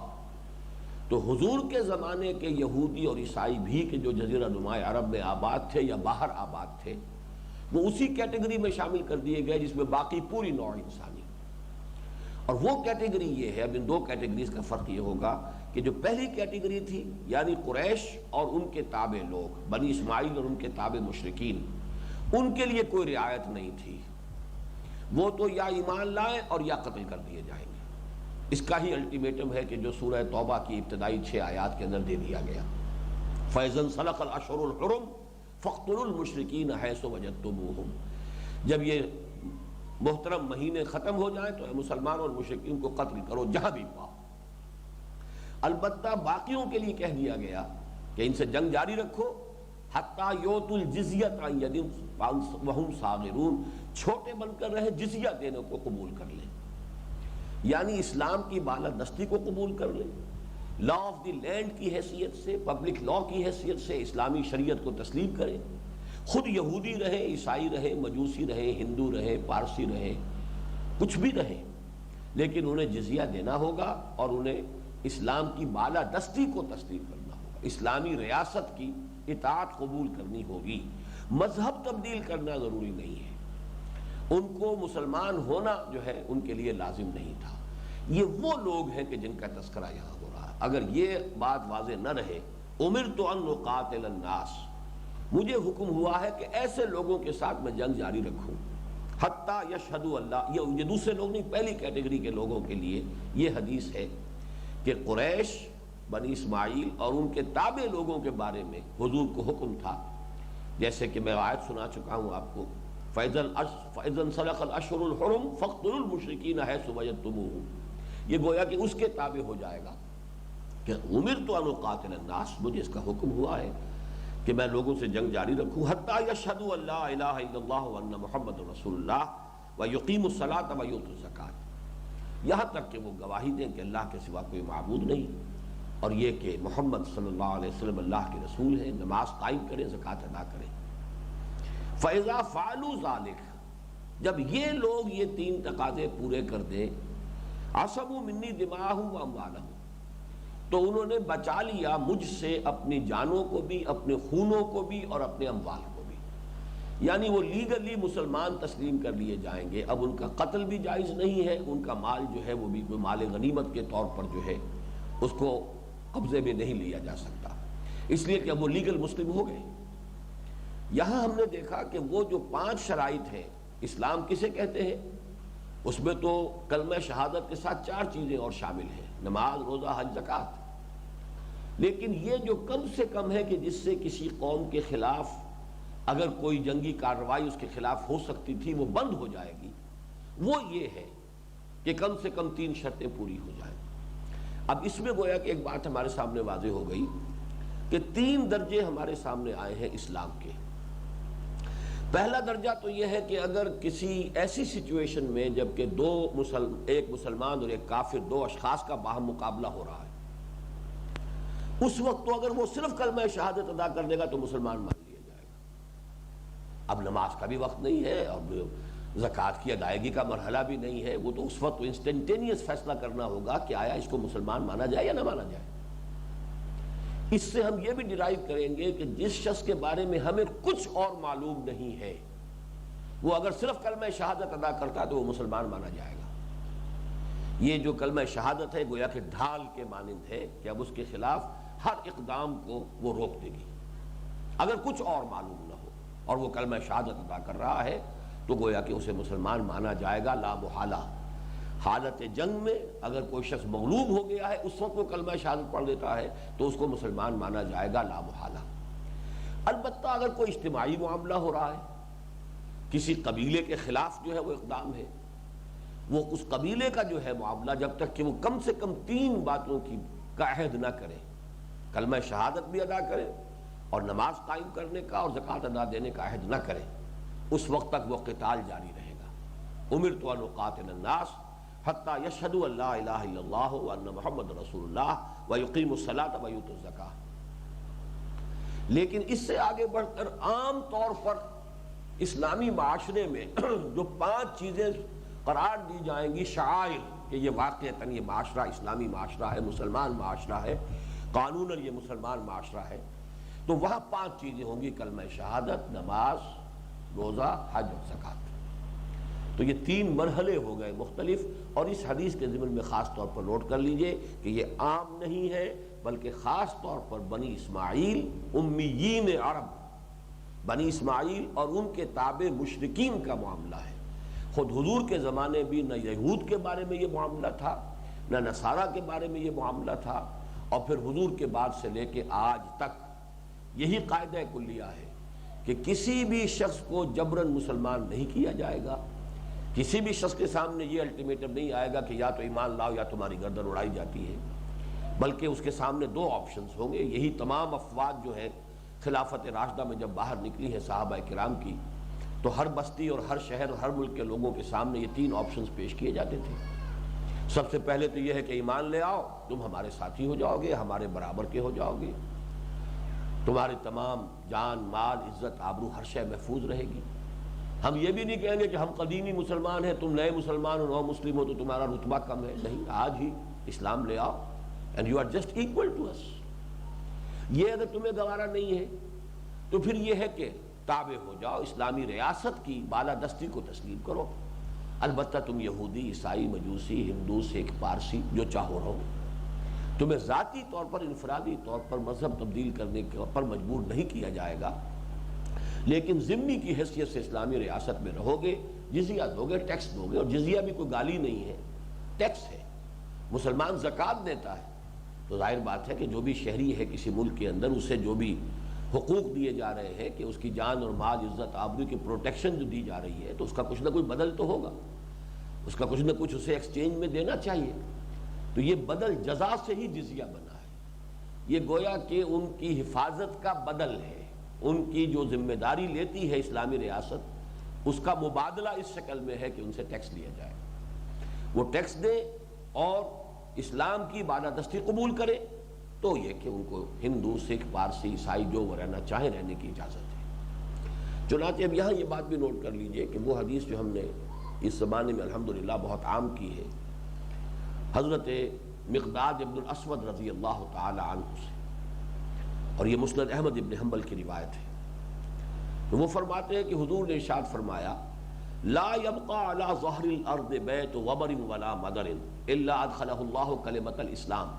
تو حضور کے زمانے کے یہودی اور عیسائی بھی کہ جو جزیرہ نما عرب میں آباد تھے یا باہر آباد تھے وہ اسی کیٹیگری میں شامل کر دیے گئے جس میں باقی پوری نوع انسانی. اور وہ کیٹیگری یہ ہے، اب ان دو کیٹیگریز کا فرق یہ ہوگا کہ جو پہلی کیٹیگری تھی یعنی قریش اور ان کے تابع لوگ، بنی اسماعیل اور ان کے تابع مشرکین، ان کے لیے کوئی رعایت نہیں تھی. وہ تو یا ایمان لائیں اور یا قتل کر دیے جائیں گے. اس کا ہی الٹیمیٹم ہے کہ جو سورہ توبہ کی ابتدائی 6 آیات کے اندر دے دیا گیا. فَإِذَا انْسَلَخَ الْأَشْهُرُ الْحُرُمُ فَاقْتُلُوا الْمُشْرِكِينَ حَيْثُ وَجَدتُّمُوهُمْ. جب یہ محترم مہینے ختم ہو جائیں تو مسلمانوں اور مشرکین کو قتل کرو جہاں بھی پاؤ. البتہ باقیوں کے لیے کہہ دیا گیا کہ ان سے جنگ جاری رکھو حتیٰ یؤتوا الجزیۃ عن ید وہم صاغرون، چھوٹے بن کر رہے جزیہ دینے کو قبول کر لیں، یعنی اسلام کی بالادستی کو قبول کر لیں، لا آف دی لینڈ کی حیثیت سے، پبلک لا کی حیثیت سے اسلامی شریعت کو تسلیم کریں. خود یہودی رہے، عیسائی رہے، مجوسی رہے، ہندو رہے، پارسی رہے، کچھ بھی رہے، لیکن انہیں جزیہ دینا ہوگا اور انہیں اسلام کی بالادستی کو تسلیم کرنا ہوگا، اسلامی ریاست کی اطاعت قبول کرنی ہوگی. مذہب تبدیل کرنا ضروری نہیں ہے، ان کو مسلمان ہونا جو ہے ان کے لیے لازم نہیں تھا. یہ وہ لوگ ہیں کہ جن کا تذکرہ یہاں ہو رہا ہے. اگر یہ بات واضح نہ رہے، امرت ان اقاتل الناس، مجھے حکم ہوا ہے کہ ایسے لوگوں کے ساتھ میں جنگ جاری رکھوں حتیٰ یشہدوا اللہ. یہ دوسرے لوگ نہیں، پہلی کیٹیگری کے لوگوں کے لیے یہ حدیث ہے کہ قریش، بنی اسماعیل اور ان کے تابع لوگوں کے بارے میں حضور کو حکم تھا، جیسے کہ میں آیت سنا چکا ہوں آپ کو، فَإِذَا انْسَلَخَ الْأَشْهُرُ الْحُرُمُ فَاقْتُلُوا الْمُشْرِكِينَ حَيْثُ وَجَدتُّمُوهُمْ. یہ گویا کہ اس کے تابع ہو جائے گا کہ اُمِرْتُ أَنْ أُقَاتِلَ النَّاسَ، مجھے اس کا حکم ہوا ہے کہ میں لوگوں سے جنگ جاری رکھوں حتیٰ یشہدوا ان لا الہ الا اللہ وان محمد رسول اللہ ویقیموا الصلاۃ ویؤتوا الزکاۃ، یہاں تک کہ وہ گواہی دیں کہ اللہ کے سوا کوئی معبود نہیں اور یہ کہ محمد صلی اللہ علیہ وسلم اللہ کے رسول ہیں، نماز قائم کریں، زکوٰۃ ادا کریں. فَإِذَا فَعَلُوا ذَلِكَ، جب یہ لوگ یہ 3 تقاضے پورے کر دیں، عَصَمُوا مِنِّي دِمَاءَهُمْ وَأَمْوَالَهُمْ، تو انہوں نے بچا لیا مجھ سے اپنی جانوں کو بھی، اپنے خونوں کو بھی اور اپنے اموال کو بھی. یعنی وہ لیگلی مسلمان تسلیم کر لیے جائیں گے. اب ان کا قتل بھی جائز نہیں ہے، ان کا مال جو ہے وہ بھی کوئی مال غنیمت کے طور پر جو ہے اس کو قبضے میں نہیں لیا جا سکتا، اس لیے کہ اب وہ لیگل مسلم ہو گئے. یہاں ہم نے دیکھا کہ وہ جو 5 شرائط ہیں، اسلام کسے کہتے ہیں، اس میں تو کلمہ شہادت کے ساتھ 4 چیزیں اور شامل ہیں، نماز، روزہ، حج، زکوٰۃ. لیکن یہ جو کم سے کم ہے کہ جس سے کسی قوم کے خلاف اگر کوئی جنگی کارروائی اس کے خلاف ہو سکتی تھی وہ بند ہو جائے گی، وہ یہ ہے کہ کم سے کم 3 شرطیں پوری ہو جائیں. اب اس میں گویا کہ ایک بات ہمارے سامنے واضح ہو گئی کہ 3 درجے ہمارے سامنے آئے ہیں اسلام کے. پہلا درجہ تو یہ ہے کہ اگر کسی ایسی سچویشن میں جبکہ ایک مسلمان اور ایک کافر، 2 اشخاص کا باہم مقابلہ ہو رہا ہے، اس وقت تو اگر وہ صرف کلمہ شہادت ادا کر دے گا تو مسلمان مان لیا جائے گا. اب نماز کا بھی وقت نہیں ہے اور زکوٰۃ کی ادائیگی کا مرحلہ بھی نہیں ہے، وہ تو اس وقت انسٹنٹینیس فیصلہ کرنا ہوگا کہ آیا اس کو مسلمان مانا جائے یا نہ مانا جائے. اس سے ہم یہ بھی ڈرائیو کریں گے کہ جس شخص کے بارے میں ہمیں کچھ اور معلوم نہیں ہے وہ اگر صرف کلمہ شہادت ادا کرتا ہے تو وہ مسلمان مانا جائے گا۔ یہ جو کلمہ شہادت ہے گویا کہ ڈھال کے مانند ہے کہ اب اس کے خلاف ہر اقدام کو وہ روک دے گی۔ اگر کچھ اور معلوم نہ ہو اور وہ کلمہ شہادت ادا کر رہا ہے تو گویا کہ اسے مسلمان مانا جائے گا لا محالہ۔ حالت جنگ میں اگر کوئی شخص مغلوب ہو گیا ہے اس وقت وہ کلمہ شہادت پڑھ دیتا ہے تو اس کو مسلمان مانا جائے گا لا محالہ۔ البتہ اگر کوئی اجتماعی معاملہ ہو رہا ہے، کسی قبیلے کے خلاف جو ہے وہ اقدام ہے، وہ اس قبیلے کا جو ہے معاملہ جب تک کہ وہ کم سے کم 3 باتوں کا عہد نہ کرے، کلمہ شہادت بھی ادا کرے اور نماز قائم کرنے کا اور زکوٰۃ ادا دینے کا عہد نہ کرے، اس وقت تک وہ قتال جاری رہے گا۔ امرت ان اقاتل الناس حتی یشہدوا ان لا الہ الا اللہ وان محمد رسول اللہ ویقیموا الصلاۃ ویؤتوا الزکاۃ۔ لیکن اس سے آگے بڑھ کر عام طور پر اسلامی معاشرے میں جو 5 چیزیں قرار دی جائیں گی شعائر کہ یہ واقعتاً یہ معاشرہ اسلامی معاشرہ ہے، مسلمان معاشرہ ہے، قانوناً یہ مسلمان معاشرہ ہے، تو وہاں 5 چیزیں ہوں گی، کلمہ شہادت، نماز، روزہ، حج اور زکوٰۃ۔ تو یہ 3 مرحلے ہو گئے مختلف، اور اس حدیث کے ضمن میں خاص طور پر نوٹ کر لیجئے کہ یہ عام نہیں ہے بلکہ خاص طور پر بنی اسماعیل امیین عرب، بنی اسماعیل اور ان کے تابع مشرکین کا معاملہ ہے۔ خود حضور کے زمانے بھی نہ یہود کے بارے میں یہ معاملہ تھا، نہ نصارہ کے بارے میں یہ معاملہ تھا، اور پھر حضور کے بعد سے لے کے آج تک یہی قاعدہ کلیہ ہے کہ کسی بھی شخص کو جبراً مسلمان نہیں کیا جائے گا، کسی بھی شخص کے سامنے یہ الٹیمیٹم نہیں آئے گا کہ یا تو ایمان لاؤ یا تمہاری گردن اڑائی جاتی ہے، بلکہ اس کے سامنے 2 آپشنز ہوں گے۔ یہی تمام افواج جو ہے خلافت راشدہ میں جب باہر نکلی ہیں صحابہ کرام کی، تو ہر بستی اور ہر شہر اور ہر ملک کے لوگوں کے سامنے یہ 3 آپشنز پیش کیے جاتے تھے۔ سب سے پہلے تو یہ ہے کہ ایمان لے آؤ، تم ہمارے ساتھی ہو جاؤ گے، ہمارے برابر کے ہو جاؤ گے، تمہاری تمام جان، مال، عزت، آبرو ہر شے محفوظ رہے گی۔ ہم یہ بھی نہیں کہیں گے کہ ہم قدیمی مسلمان ہیں، تم نئے مسلمان ہو، نو مسلم ہو تو تمہارا رتبہ کم ہے، نہیں، آج ہی اسلام لے آؤ and you are just equal to us۔ یہ اگر تمہیں گوارا نہیں ہے تو پھر یہ ہے کہ تابع ہو جاؤ، اسلامی ریاست کی بالادستی کو تسلیم کرو۔ البتہ تم یہودی، عیسائی، مجوسی، ہندو، سکھ، پارسی جو چاہو رہو، تمہیں ذاتی طور پر، انفرادی طور پر مذہب تبدیل کرنے پر مجبور نہیں کیا جائے گا، لیکن ذمہ کی حیثیت سے اسلامی ریاست میں رہو گے، جزیہ دو گے، ٹیکس دو گے، اور جزیہ بھی کوئی گالی نہیں ہے، ٹیکس ہے۔ مسلمان زکوٰۃ دیتا ہے تو ظاہر بات ہے کہ جو بھی شہری ہے کسی ملک کے اندر، اسے جو بھی حقوق دیے جا رہے ہیں کہ اس کی جان اور مال، عزت، آبرو کی پروٹیکشن جو دی جا رہی ہے، تو اس کا کچھ نہ کچھ بدل تو ہوگا، اس کا کچھ نہ کچھ اسے ایکسچینج میں دینا چاہیے۔ تو یہ بدل جزا سے ہی جزیہ بنا ہے، یہ گویا کہ ان کی حفاظت کا بدل ہے، ان کی جو ذمہ داری لیتی ہے اسلامی ریاست، اس کا مبادلہ اس شکل میں ہے کہ ان سے ٹیکس لیا جائے، وہ ٹیکس دے اور اسلام کی بالادستی قبول کرے، تو یہ کہ ان کو ہندو، سکھ، پارسی، عیسائی جو وہ رہنا چاہے رہنے کی اجازت ہے۔ چنانچہ اب یہاں یہ بات بھی نوٹ کر لیجئے کہ وہ حدیث جو ہم نے اس زمانے میں الحمدللہ بہت عام کی ہے، حضرت مقداد ابن الاسود رضی اللہ تعالی عنہ سے، اور یہ مسند احمد ابن حنبل کی روایت ہے، تو وہ فرماتے ہیں کہ حضور نے ارشاد فرمایا لا يبقى على ظهر الارض بيت وبر ولا مدر الا ادخله الله كلمة الاسلام۔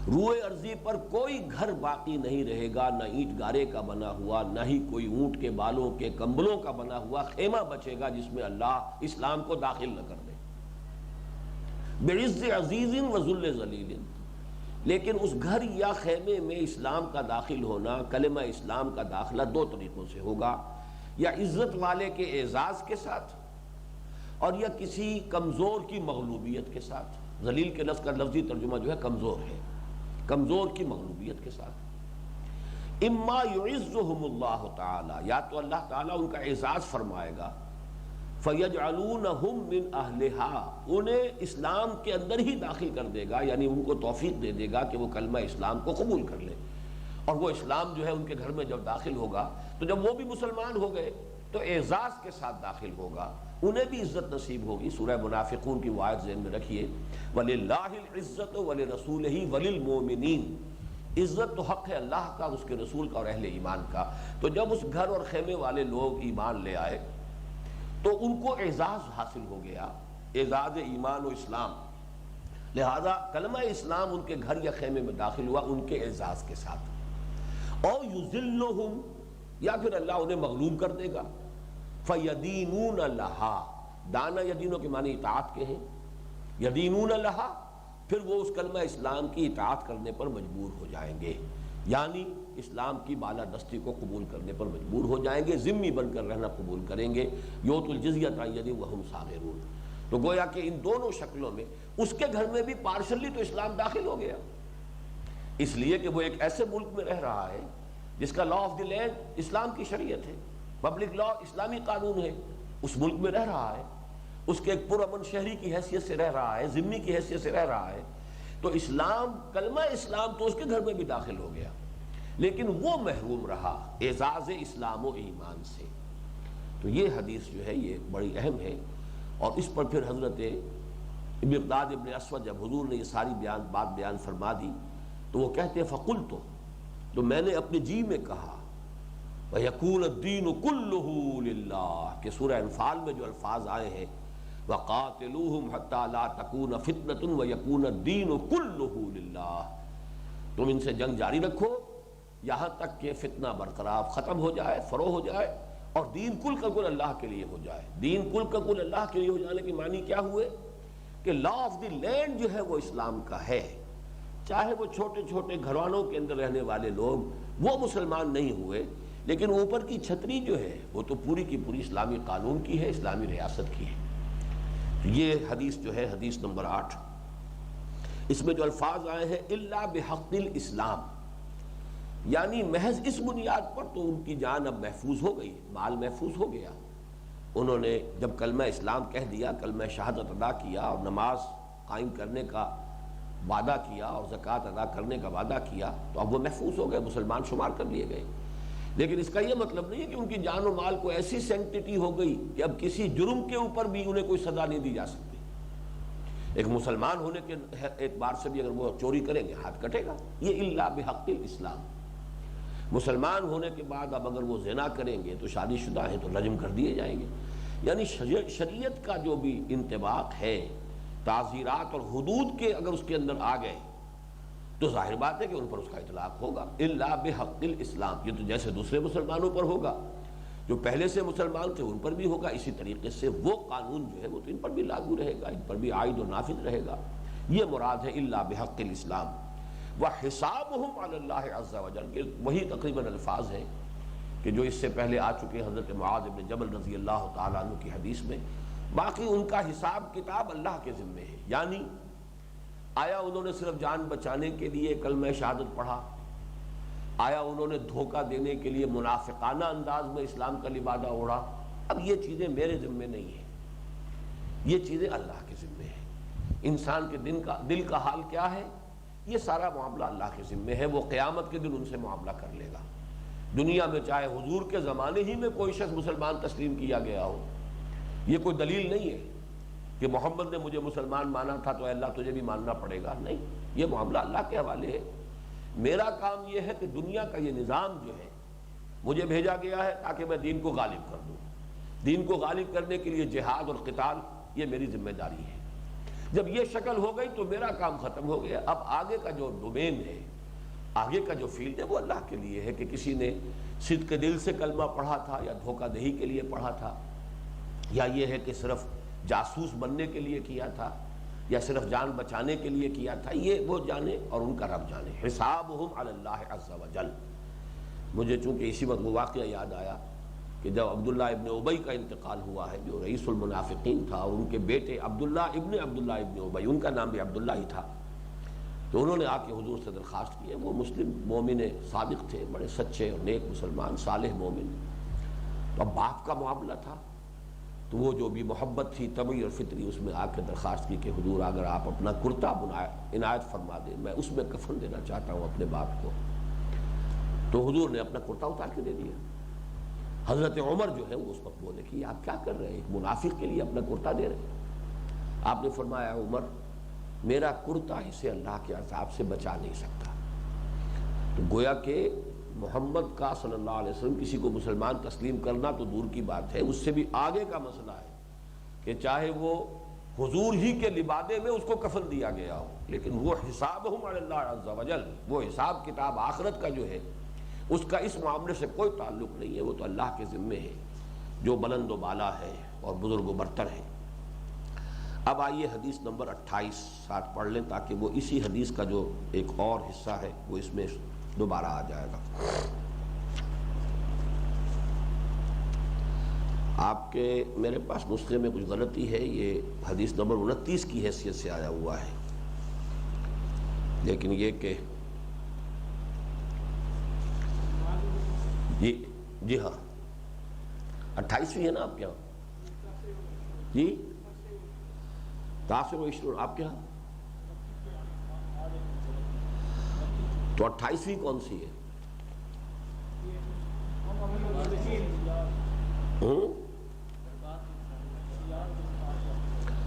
روئے ارضی پر کوئی گھر باقی نہیں رہے گا، نہ اینٹ گارے کا بنا ہوا، نہ ہی کوئی اونٹ کے بالوں کے کمبلوں کا بنا ہوا خیمہ بچے گا جس میں اللہ اسلام کو داخل نہ کر دے۔ بعز عزیز وذل ذلیل، لیکن اس گھر یا خیمے میں اسلام کا داخل ہونا، کلمہ اسلام کا داخلہ 2 طریقوں سے ہوگا، یا عزت والے کے اعزاز کے ساتھ، اور یا کسی کمزور کی مغلوبیت کے ساتھ۔ ذلیل کے لفظ کا لفظی ترجمہ جو ہے کمزور ہے، کمزور کی مغلوبیت کے ساتھ۔ اما یعزہم اللہ تعالی، یا تو اللہ تعالیٰ ان کا اعزاز فرمائے گا، فَيَجْعَلُونَهُمْ مِنْ أَهْلِهَا، انہیں اسلام کے اندر ہی داخل کر دے گا، یعنی ان کو توفیق دے دے گا کہ وہ کلمہ اسلام کو قبول کر لے، اور وہ اسلام جو ہے ان کے گھر میں جب داخل ہوگا تو جب وہ بھی مسلمان ہو گئے تو اعزاز کے ساتھ داخل ہوگا، انہیں بھی عزت نصیب ہوگی۔ سورہ منافقون کی وہ آیت ذہن میں رکھیے، وَلِلَّهِ الْعِزَّةُ وَلِرَسُولِهِ وَلِلْمُؤْمِنِينَ، عزت تو حق ہے اللہ کا، اس کے رسول کا اور اہل ایمان کا۔ تو جب اس گھر اور خیمے والے لوگ ایمان لے آئے تو ان کو اعزاز حاصل ہو گیا، اعزاز ایمان و اسلام، لہذا کلمہ اسلام ان کے گھر یا خیمے میں داخل ہوا ان کے اعزاز کے ساتھ۔ اور یذلہم، یا پھر اللہ انہیں مغلوب کر دے گا، فیدینون لہا، دانا یدینوں کے معنی اطاعت کے ہیں، یدینون لہا، پھر وہ اس کلمہ اسلام کی اطاعت کرنے پر مجبور ہو جائیں گے، یعنی اسلام کی بالادستی کو قبول کرنے پر مجبور ہو جائیں گے، ذمہ بن کر رہنا قبول کریں گے، یؤتوا الجزیۃ عن ید وہم صاغرون۔ تو گویا کہ ان دونوں شکلوں میں اس کے گھر میں بھی پارشلی تو اسلام داخل ہو گیا، اس لیے کہ وہ ایک ایسے ملک میں رہ رہا ہے جس کا لا آف دی لینڈ اسلام کی شریعت ہے، پبلک لا اسلامی قانون ہے، اس ملک میں رہ رہا ہے، اس کے ایک پرامن شہری کی حیثیت سے رہ رہا ہے، ذمہ کی حیثیت سے رہ رہا ہے، تو اسلام، کلمہ اسلام تو اس کے گھر میں بھی داخل ہو گیا، لیکن وہ محروم رہا اعزاز اسلام و ایمان سے۔ تو یہ حدیث جو ہے یہ بڑی اہم ہے، اور اس پر پھر حضرت مقداد ابن اسود جب حضور نے یہ ساری بات بیان فرما دی تو وہ کہتے ہیں فقلت، تو میں نے اپنے جی میں کہا، وَيَكُونَ الدِّينُ كُلُّهُ لِلَّهِ، کہ سورہ انفال میں جو الفاظ آئے ہیں وَقَاتِلُوهُمْ حَتَّى لَا تَكُونَ فِتْنَةٌ وَيَكُونَ الدِّينُ كُلُّهُ لِلَّهِ، تم ان سے جنگ جاری رکھو یہاں تک کہ فتنہ برقرار ختم ہو جائے، فروغ ہو جائے، اور دین کل کا کل اللہ کے لیے ہو جائے۔ دین کل کا کل اللہ کے لیے ہو جانے کی معنی کیا ہوئے کہ لا آف دی لینڈ جو ہے وہ اسلام کا ہے، چاہے وہ چھوٹے چھوٹے گھرانوں کے اندر رہنے والے لوگ وہ مسلمان نہیں ہوئے، لیکن اوپر کی چھتری جو ہے وہ تو پوری کی پوری اسلامی قانون کی ہے، اسلامی ریاست کی ہے۔ یہ حدیث جو ہے حدیث نمبر 8، اس میں جو الفاظ آئے ہیں الا بحق الاسلام، یعنی محض اس بنیاد پر تو ان کی جان اب محفوظ ہو گئی، مال محفوظ ہو گیا۔ انہوں نے جب کلمہ اسلام کہہ دیا، کلمہ شہادت ادا کیا اور نماز قائم کرنے کا وعدہ کیا اور زکوٰۃ ادا کرنے کا وعدہ کیا، تو اب وہ محفوظ ہو گئے، مسلمان شمار کر لیے گئے۔ لیکن اس کا یہ مطلب نہیں ہے کہ ان کی جان و مال کو ایسی سینکٹیٹی ہو گئی کہ اب کسی جرم کے اوپر بھی انہیں کوئی سزا نہیں دی جا سکتی۔ ایک مسلمان ہونے کے اعتبار سے بھی اگر وہ چوری کریں گے ہاتھ کٹے گا، یہ الا بحق الاسلام۔ مسلمان ہونے کے بعد اب اگر وہ زنا کریں گے تو شادی شدہ ہیں تو رجم کر دیے جائیں گے، یعنی شریعت کا جو بھی انطباق ہے، تعزیرات اور حدود کے اگر اس کے اندر آ گئے تو ظاہر بات ہے کہ ان پر اس کا اطلاق ہوگا، الا بحق الاسلام۔ یہ تو جیسے دوسرے مسلمانوں پر ہوگا، جو پہلے سے مسلمان تھے ان پر بھی ہوگا، اسی طریقے سے وہ قانون جو ہے وہ تو ان پر بھی لاگو رہے گا، ان پر بھی عائد و نافذ رہے گا۔ یہ مراد ہے الا بحق الاسلام۔ وَحِسَابُهُمْ عَلَى اللَّهِ عَزَّ وَجَلَّ، کہ وہی تقریباً الفاظ ہیں کہ جو اس سے پہلے آ چکے حضرت معاذ بن جبل رضی اللہ تعالیٰ عنہ کی حدیث میں، باقی ان کا حساب کتاب اللہ کے ذمے ہے۔ یعنی آیا انہوں نے صرف جان بچانے کے لیے کلمہ شہادت پڑھا؟ آیا انہوں نے دھوکہ دینے کے لیے منافقانہ انداز میں اسلام کا لبادہ اوڑھا؟ اب یہ چیزیں میرے ذمے نہیں ہیں، یہ چیزیں اللہ کے ذمے ہیں۔ انسان کے دل کا حال کیا ہے، یہ سارا معاملہ اللہ کے ذمے ہے، وہ قیامت کے دن ان سے معاملہ کر لے گا۔ دنیا میں چاہے حضور کے زمانے ہی میں کوئی شخص مسلمان تسلیم کیا گیا ہو، یہ کوئی دلیل نہیں ہے کہ محمد نے مجھے مسلمان مانا تھا تو اللہ تجھے بھی ماننا پڑے گا، نہیں، یہ معاملہ اللہ کے حوالے ہے۔ میرا کام یہ ہے کہ دنیا کا یہ نظام جو ہے مجھے بھیجا گیا ہے تاکہ میں دین کو غالب کر دوں، دین کو غالب کرنے کے لیے جہاد اور قتال یہ میری ذمہ داری ہے۔ جب یہ شکل ہو گئی تو میرا کام ختم ہو گیا۔ اب آگے کا جو ڈومین ہے، آگے کا جو فیلڈ ہے وہ اللہ کے لیے ہے کہ کسی نے صدق دل سے کلمہ پڑھا تھا یا دھوکہ دہی کے لیے پڑھا تھا، یا یہ ہے کہ صرف جاسوس بننے کے لیے کیا تھا، یا صرف جان بچانے کے لیے کیا تھا، یہ وہ جانے اور ان کا رب جانے۔ حسابہم علی اللہ عز وجل۔ مجھے چونکہ اسی وقت وہ واقعہ یاد آیا کہ جب عبداللہ ابن ابی کا انتقال ہوا ہے جو رئیس المنافقین تھا، اور ان کے بیٹے عبداللہ ابن ابی، ان کا نام بھی عبداللہ ہی تھا، تو انہوں نے آ کے حضور سے درخواست کی ہے۔ وہ مسلم مومن صادق تھے، بڑے سچے اور نیک مسلمان، صالح مومن، تو اب باپ کا معاملہ تھا، تو وہ جو بھی محبت تھی طبعی اور فطری، اس میں آ کے درخواست کی کہ حضور اگر آپ اپنا کرتا عنایت فرما دیں، میں اس میں کفن دینا چاہتا ہوں اپنے باپ کو۔ تو حضور نے اپنا کرتا اتار کے دے دیا۔ حضرت عمر جو ہے وہ اس وقت بولے کہ آپ کیا کر رہے ہیں، ایک منافق کے لیے اپنا کرتا دے رہے ہیں۔ آپ نے فرمایا عمر، میرا کرتا اسے اللہ کے عذاب سے بچا نہیں سکتا۔ تو گویا کہ محمد کا صلی اللہ علیہ وسلم کسی کو مسلمان تسلیم کرنا تو دور کی بات ہے، اس سے بھی آگے کا مسئلہ ہے کہ چاہے وہ حضور ہی کے لبادے میں اس کو کفن دیا گیا ہو، لیکن وہ حسابہم علی اللہ عز وجل، وہ حساب کتاب آخرت کا جو ہے اس کا اس معاملے سے کوئی تعلق نہیں ہے، وہ تو اللہ کے ذمے ہے جو بلند و بالا ہے اور بزرگ و برتر ہے۔ اب آئیے حدیث نمبر 28 ساتھ پڑھ لیں تاکہ وہ اسی حدیث کا جو ایک اور حصہ ہے وہ اس میں دوبارہ آ جائے گا۔ آپ کے میرے پاس نسخے میں کچھ غلطی ہے، یہ حدیث نمبر 29 کی حیثیت سے آیا ہوا ہے، لیکن یہ کہ جی ہاں 28ویں ہے نا آپ کے یہاں؟ جی 29 آپ کے یہاں تو 28ویں کون سی ہے؟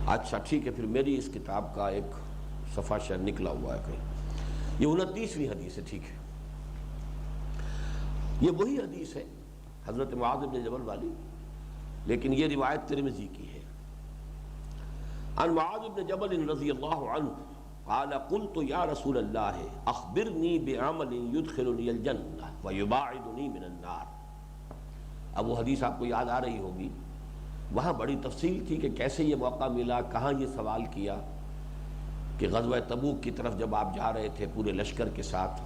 اچھا ٹھیک ہے، پھر میری اس کتاب کا ایک صفحہ شاید نکلا ہوا ہے کہیں، یہ 29ویں حدیث ہے، ٹھیک ہے۔ یہ وہی حدیث ہے حضرت معاذ بن جبل والی، لیکن یہ روایت ترمذی کی ہے۔ عن معاذ بن جبل رضی اللہ عنہ قال قلت یا رسول اللہ اخبرنی بعمل يدخلنی الجنہ ويباعدنی من النار۔ اب وہ حدیث آپ کو یاد آ رہی ہوگی، وہاں بڑی تفصیل تھی کہ کیسے یہ موقع ملا، کہاں یہ سوال کیا کہ غزوہ تبوک کی طرف جب آپ جا رہے تھے پورے لشکر کے ساتھ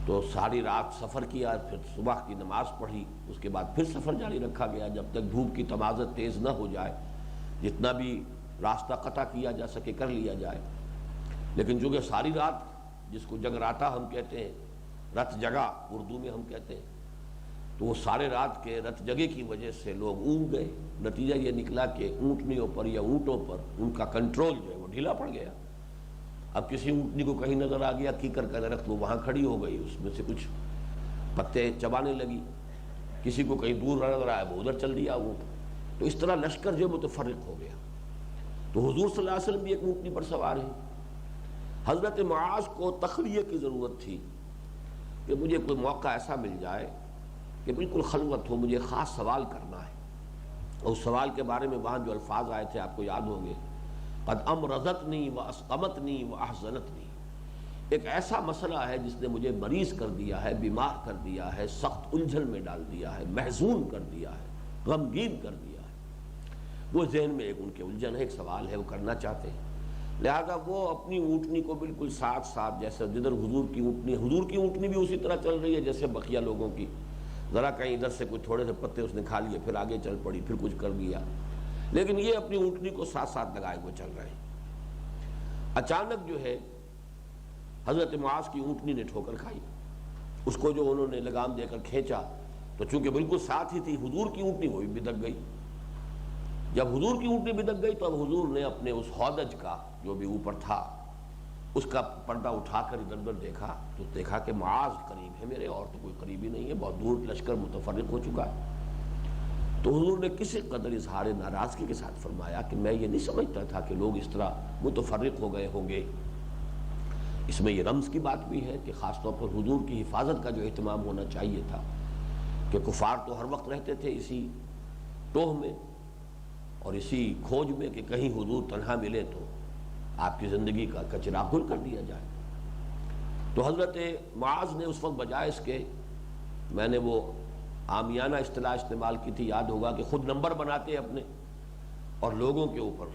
تو ساری رات سفر کیا، پھر صبح کی نماز پڑھی، اس کے بعد پھر سفر جاری رکھا گیا جب تک دھوپ کی تمازت تیز نہ ہو جائے، جتنا بھی راستہ قطع کیا جا سکے کر لیا جائے۔ لیکن چونکہ ساری رات، جس کو جگراتا ہم کہتے ہیں، رت جگا اردو میں ہم کہتے ہیں، تو وہ سارے رات کے رت جگے کی وجہ سے لوگ اونگ گئے۔ نتیجہ یہ نکلا کہ اونٹنیوں پر یا اونٹوں پر ان کا کنٹرول جو ہے وہ ڈھیلا پڑ گیا۔ اب کسی اونٹنی کو کہیں نظر آ گیا کیکر کا درخت، وہ وہاں کھڑی ہو گئی، اس میں سے کچھ پتے چبانے لگی، کسی کو کہیں دور نظر آیا وہ ادھر چل دیا اونٹ، تو اس طرح لشکر جو متفرق ہو گیا۔ تو حضور صلی اللہ علیہ وسلم بھی ایک اونٹنی پر سوار ہیں۔ حضرت معاذ کو تخلیہ کی ضرورت تھی کہ مجھے کوئی موقع ایسا مل جائے کہ بالکل خلوت ہو، مجھے خاص سوال کرنا ہے، اور اس سوال کے بارے میں وہاں جو الفاظ آئے تھے آپ کو یاد ہوں گے، قد امرضتنی واسقمتنی واحزنتنی، ایک ایسا مسئلہ ہے جس نے مجھے مریض کر دیا ہے، بیمار کر دیا ہے، سخت الجھن میں ڈال دیا ہے، محزون کر دیا ہے، غمگین کر دیا ہے۔ وہ ذہن میں ایک ان کے الجھن ہے، ایک سوال ہے، وہ کرنا چاہتے ہیں۔ لہذا وہ اپنی اونٹنی کو بالکل ساتھ ساتھ، جیسے جدھر حضور کی اونٹنی بھی اسی طرح چل رہی ہے جیسے بقیہ لوگوں کی، ذرا کہیں ادھر سے کچھ تھوڑے سے پتے اس نے کھا لیے، پھر آگے چل پڑی، پھر کچھ کر دیا، لیکن یہ اپنی اونٹنی کو ساتھ ساتھ لگائے ہوئے چل رہے ہیں۔ اچانک جو ہے حضرت معاذ کی اونٹنی نے ٹھوکر کھائی، اس کو جو انہوں نے لگام دے کر کھینچا تو چونکہ بالکل ساتھ ہی تھی حضور کی اونٹنی، وہ بھی بدک گئی۔ جب حضور کی اونٹنی بدک گئی تو اب حضور نے اپنے اس ہودج کا جو بھی اوپر تھا اس کا پردہ اٹھا کر ادھر ادھر دیکھا تو دیکھا کہ معاذ قریب ہے میرے، اور تو کوئی قریب ہی نہیں ہے، بہت دور لشکر متفرق ہو چکا ہے۔ تو حضور نے کسی قدر اظہار ناراضگی کے ساتھ فرمایا کہ میں یہ نہیں سمجھتا تھا کہ لوگ اس طرح متفرق ہو گئے ہوں گے۔ اس میں یہ رمز کی بات بھی ہے کہ خاص طور پر حضور کی حفاظت کا جو اہتمام ہونا چاہیے تھا، کہ کفار تو ہر وقت رہتے تھے اسی ٹوہ میں اور اسی کھوج میں کہ کہیں حضور تنہا ملے تو آپ کی زندگی کا چراغ گل کر دیا جائے۔ تو حضرت معاذ نے اس وقت بجائے اس کے، میں نے وہ عامیانہ اصطلاح استعمال کی تھی، یاد ہوگا، کہ خود نمبر بناتے اپنے اور لوگوں کے اوپر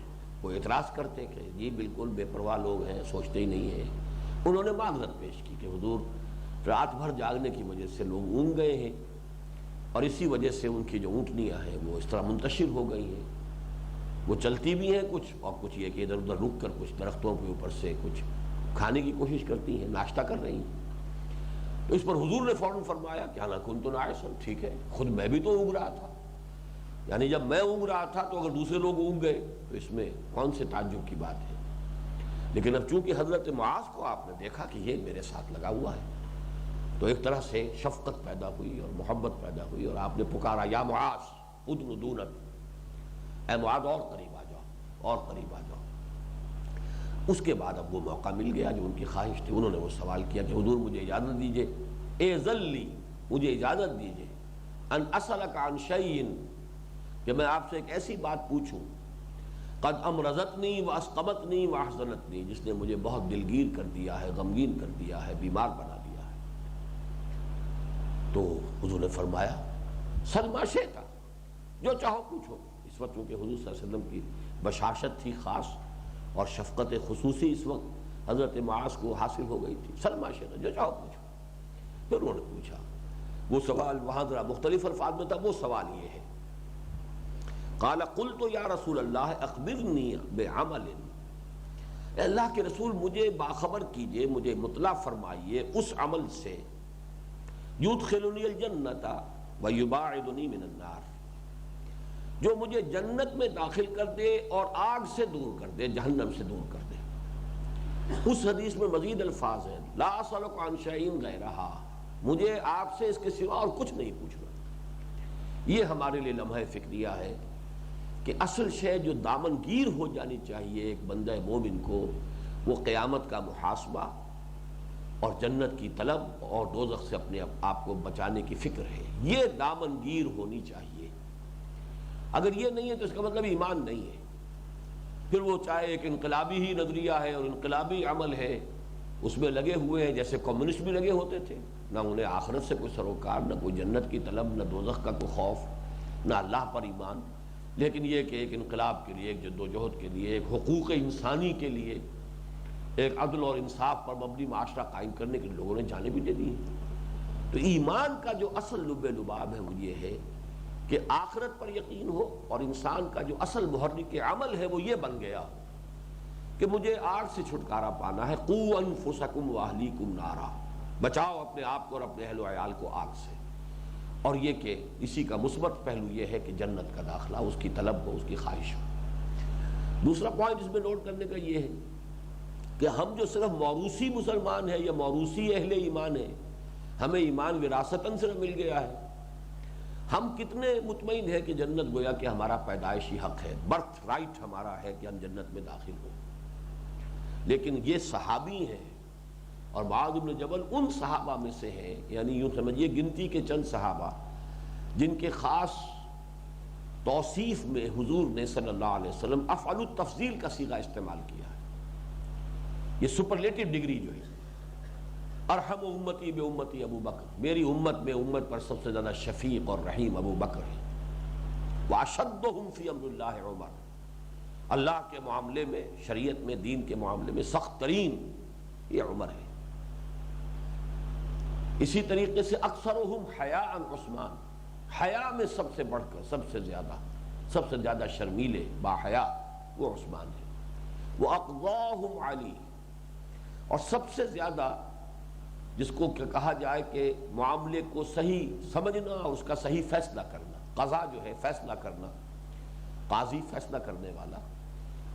وہ اعتراض کرتے کہ جی بالکل بے پرواہ لوگ ہیں، سوچتے ہی نہیں ہیں۔ انہوں نے معذرت پیش کی کہ حضور رات بھر جاگنے کی وجہ سے لوگ اونگ گئے ہیں اور اسی وجہ سے ان کی جو اونٹنیاں ہیں وہ اس طرح منتشر ہو گئی ہیں، وہ چلتی بھی ہیں کچھ، اور کچھ یہ کہ ادھر ادھر رک کر کچھ درختوں کے اوپر سے کچھ کھانے کی کوشش کرتی ہیں، ناشتہ کر رہی ہیں۔ تو اس پر حضور نے فوراً فرمایا کہ انا کنت ناعسا، ٹھیک ہے، خود میں بھی تو اونگ رہا تھا، یعنی جب میں اونگ رہا تھا تو اگر دوسرے لوگ اونگ گئے تو اس میں کون سے تعجب کی بات ہے۔ لیکن اب چونکہ حضرت معاذ کو آپ نے دیکھا کہ یہ میرے ساتھ لگا ہوا ہے تو ایک طرح سے شفقت پیدا ہوئی اور محبت پیدا ہوئی، اور آپ نے پکارا یا معاذ ادن دونک، اے معاذ اور قریب آ جاؤ، اور قریب آ جاؤ۔ اس کے بعد اب وہ موقع مل گیا جو ان کی خواہش تھی، انہوں نے وہ سوال کیا کہ حضور مجھے اجازت دیجئے اذلی، مجھے اجازت دیجیے، ان اسألک عن شیء، کہ میں آپ سے ایک ایسی بات پوچھوں، قد امرضتنی واسقمتنی واحزنتنی، جس نے مجھے بہت دلگیر کر دیا ہے، غمگین کر دیا ہے، بیمار بنا دیا ہے۔ تو حضور نے فرمایا سل ما شئت، جو چاہو پوچھو۔ اس وقت چونکہ حضور صلی اللہ علیہ وسلم کی بشاشت تھی خاص اور شفقت خصوصی اس وقت حضرت معاذ کو حاصل ہو گئی تھی، سل ما شئت، جو چاہو پوچھو۔ پھر انہوں نے پوچھا وہ سوال، وہاں ذرا مختلف الفاظ میں تھا، وہ سوال یہ ہے، قال قلت یا رسول اللہ اخبرنی بعمل، اے اللہ کے رسول مجھے باخبر کیجئے، مجھے مطلع فرمائیے اس عمل سے یدخلنی الجنت ویباعدنی من النار، جو مجھے جنت میں داخل کر دے اور آگ سے دور کر دے، جہنم سے دور کر دے۔ اس حدیث میں مزید الفاظ ہیں، لا اسألک عن شیء غیرہا، مجھے آپ سے اس کے سوا اور کچھ نہیں پوچھنا۔ یہ ہمارے لیے لمحہ فکریہ ہے کہ اصل شے جو دامن گیر ہو جانی چاہیے ایک بندہ مومن کو، وہ قیامت کا محاسبہ اور جنت کی طلب اور دوزخ سے اپنے آپ کو بچانے کی فکر ہے، یہ دامن گیر ہونی چاہیے۔ اگر یہ نہیں ہے تو اس کا مطلب ایمان نہیں ہے، پھر وہ چاہے ایک انقلابی ہی نظریہ ہے اور انقلابی عمل ہے، اس میں لگے ہوئے ہیں جیسے کمیونسٹ بھی لگے ہوتے تھے، نہ انہیں آخرت سے کوئی سروکار، نہ کوئی جنت کی طلب، نہ دوزخ کا کوئی خوف، نہ اللہ پر ایمان، لیکن یہ کہ ایک انقلاب کے لیے، ایک جدوجہد کے لیے، ایک حقوق انسانی کے لیے، ایک عدل اور انصاف پر مبنی معاشرہ قائم کرنے کے لوگوں نے جانیں بھی دے دی ہیں۔ تو ایمان کا جو اصل لب لباب ہے وہ یہ ہے کہ آخرت پر یقین ہو، اور انسان کا جو اصل محرک عمل ہے وہ یہ بن گیا کہ مجھے آگ سے چھٹکارا پانا ہے، قوا انفسکم واہلیکم نارا، بچاؤ اپنے آپ کو اور اپنے اہل و عیال کو آگ سے، اور یہ کہ اسی کا مثبت پہلو یہ ہے کہ جنت کا داخلہ اس کی طلب ہو، اس کی خواہش ہو۔ دوسرا پوائنٹ اس میں نوٹ کرنے کا یہ ہے کہ ہم جو صرف موروثی مسلمان ہیں یا موروثی اہل ایمان ہیں، ہمیں ایمان وراثتاً صرف مل گیا ہے، ہم کتنے مطمئن ہیں کہ جنت گویا کہ ہمارا پیدائشی حق ہے، برتھ رائٹ ہمارا ہے کہ ہم جنت میں داخل ہوں۔ لیکن یہ صحابی ہیں، اور معاذ بن جبل ان صحابہ میں سے ہیں، یعنی یوں سمجھیے گنتی کے چند صحابہ جن کے خاص توصیف میں حضور نے صلی اللہ علیہ وسلم افعل التفضیل کا صیغہ استعمال کیا ہے۔ یہ سپرلیٹو ڈگری جو ہے، ارحم امتی بے امتی ابو بکر، میری امت میں امت پر سب سے زیادہ شفیق اور رحیم ابو بکر ہے، واشدہم فی امر اللہ عمر، اللہ کے معاملے میں، شریعت میں، دین کے معاملے میں سخت ترین یہ عمر ہے۔ اسی طریقے سے اکثرہم حیاء عثمان، حیا میں سب سے بڑھ کر سب سے زیادہ شرمیلے با حیا وہ عثمان ہے، وہ اقضاہم علی، اور سب سے زیادہ جس کو کہا جائے کہ معاملے کو صحیح سمجھنا اور اس کا صحیح فیصلہ کرنا، قضا جو ہے فیصلہ کرنا، قاضی فیصلہ کرنے والا،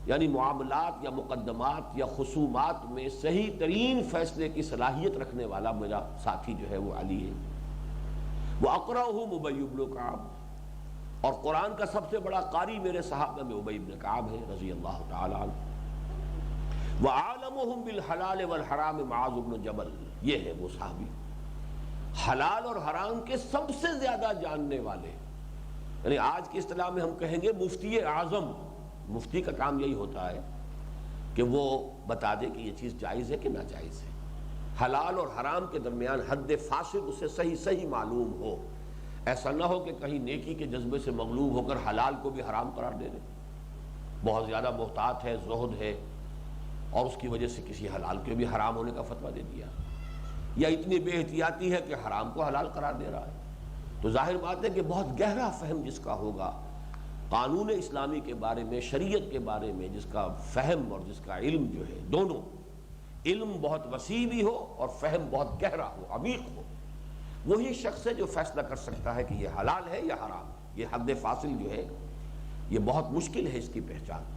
یعنی معاملات یا مقدمات یا خصومات میں صحیح ترین فیصلے کی صلاحیت رکھنے والا میرا ساتھی جو ہے وہ علی ہے۔ وہ اقرأہم ابی بن کعب، اور قرآن کا سب سے بڑا قاری میرے صحابہ میں ابی بن کعب ہے رضی اللہ تعالی عنہ۔ وعالمہم بالحلال والحرام معاذ بن جبل، یہ ہے وہ صحابی حلال اور حرام کے سب سے زیادہ جاننے والے، یعنی آج کی اصطلاح میں ہم کہیں گے مفتی اعظم۔ مفتی کا کام یہی ہوتا ہے کہ وہ بتا دے کہ یہ چیز جائز ہے کہ ناجائز ہے، حلال اور حرام کے درمیان حد فاصل اسے صحیح معلوم ہو، ایسا نہ ہو کہ کہیں نیکی کے جذبے سے مغلوب ہو کر حلال کو بھی حرام قرار دے دے، بہت زیادہ محتاط ہے، زہد ہے، اور اس کی وجہ سے کسی حلال کے بھی حرام ہونے کا فتویٰ دے دیا، یا اتنی بے احتیاطی ہے کہ حرام کو حلال قرار دے رہا ہے۔ تو ظاہر بات ہے کہ بہت گہرا فہم جس کا ہوگا قانون اسلامی کے بارے میں، شریعت کے بارے میں، جس کا فہم اور جس کا علم جو ہے، دونوں علم بہت وسیع بھی ہو اور فہم بہت گہرا ہو، عمیق ہو، وہی شخص ہے جو فیصلہ کر سکتا ہے کہ یہ حلال ہے یا حرام۔ یہ حد فاصل جو ہے یہ بہت مشکل ہے اس کی پہچان،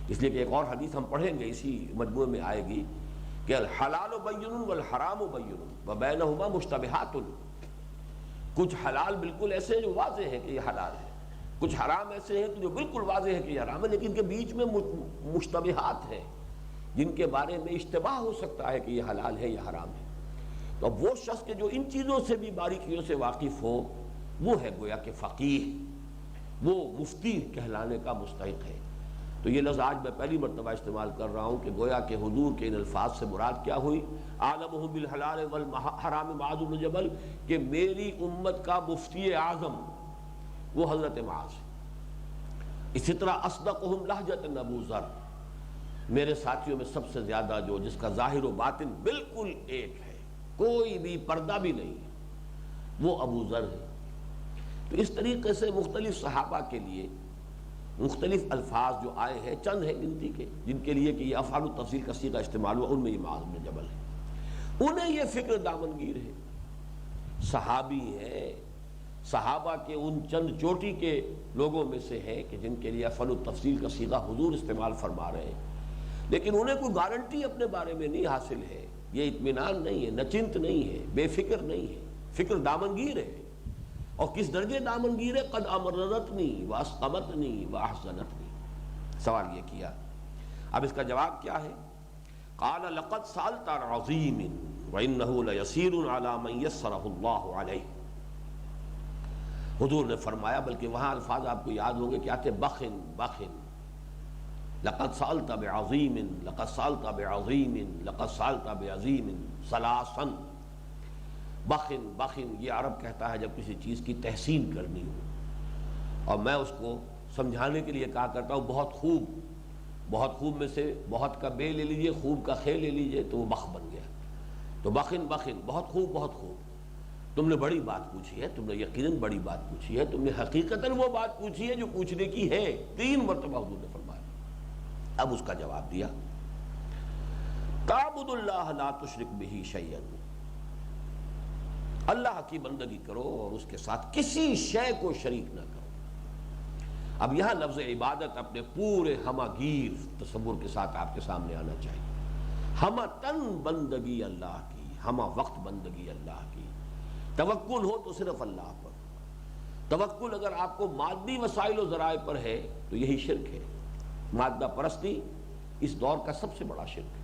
اس لیے کہ ایک اور حدیث ہم پڑھیں گے اسی مجموعے میں آئے گی کہ الحلال بین والحرام بین وبینہما مشتبہات، کچھ حلال بالکل ایسے ہیں جو واضح ہے کہ یہ حلال ہے، کچھ حرام ایسے ہیں جو بالکل واضح ہے کہ یہ حرام ہے، لیکن ان کے بیچ میں مشتبہات ہیں جن کے بارے میں اشتباہ ہو سکتا ہے کہ یہ حلال ہے یا حرام ہے۔ تو وہ شخص کے جو ان چیزوں سے بھی باریکیوں سے واقف ہو وہ ہے گویا کہ فقیہ، وہ مفتی کہلانے کا مستحق ہے۔ تو یہ لفظ آج میں پہلی مرتبہ استعمال کر رہا ہوں کہ گویا کہ حضور کے ان الفاظ سے مراد کیا ہوئی، عالمہ بالحلال والحرام معاذ بن جبل، کہ میری امت کا مفتی اعظم وہ حضرت معاذ۔ اسی طرح اصدقہم لہجۃ ابو ذر، میرے ساتھیوں میں سب سے زیادہ جو جس کا ظاہر و باطن بالکل ایک ہے، کوئی بھی پردہ بھی نہیں ہے، وہ ابو ذر ہے۔ تو اس طریقے سے مختلف صحابہ کے لیے مختلف الفاظ جو آئے ہیں، چند ہیں گنتی کے جن کے لیے کہ یہ افعال التفضیل کا صیغہ استعمال ہوا، ان میں یہ معاذ بن جبل ہے۔ انہیں یہ فکر دامنگیر ہے، صحابی ہیں، صحابہ کے ان چند چوٹی کے لوگوں میں سے ہیں کہ جن کے لیے افعال التفضیل کا صیغہ حضور استعمال فرما رہے ہیں، لیکن انہیں کوئی گارنٹی اپنے بارے میں نہیں حاصل ہے، یہ اطمینان نہیں ہے، نچنت نہیں ہے، بے فکر نہیں ہے، فکر دامنگیر ہے۔ اور کس درجے دامنگیر ہے؟ قد امررتنی واسقمتنی واحزنتنی۔ سوال یہ کیا، اب اس کا جواب کیا ہے؟ قال لقد سألت عن عظیم وإنه ليسير على من يسره الله عليه۔ حضور نے فرمایا، بلکہ وہاں الفاظ آپ کو یاد ہوں گے کیا تھے؟ بخن بخن، لقد سألت بعظیم، لقد سألت بعظیم، لقد سألت بعظیم ثلاثا۔ بخن بخن یہ عرب کہتا ہے جب کسی چیز کی تحسین کرنی ہو، اور میں اس کو سمجھانے کے لیے کہا کرتا ہوں بہت خوب۔ بہت خوب میں سے بہت کا بے لے لیجئے، خوب کا خے لے لیجئے تو وہ بخ بن گیا۔ تو بخن بخن، بہت خوب بہت خوب، تم نے بڑی بات پوچھی ہے، تم نے یقیناً بڑی بات پوچھی ہے، تم نے حقیقتاً وہ بات پوچھی ہے جو پوچھنے کی ہے۔ 3 مرتبہ حضور نے فرمایا۔ اب اس کا جواب دیا، تعبد اللہ لا تشرک بہ شیئا، اللہ کی بندگی کرو اور اس کے ساتھ کسی شے کو شریک نہ کرو۔ اب یہاں لفظ عبادت اپنے پورے ہمہ گیر تصور کے ساتھ آپ کے سامنے آنا چاہیے۔ ہمہ تن بندگی اللہ کی، ہمہ وقت بندگی اللہ کی۔ توکل ہو تو صرف اللہ پر۔ توکل اگر آپ کو مادی وسائل و ذرائع پر ہے تو یہی شرک ہے۔ مادہ پرستی اس دور کا سب سے بڑا شرک ہے۔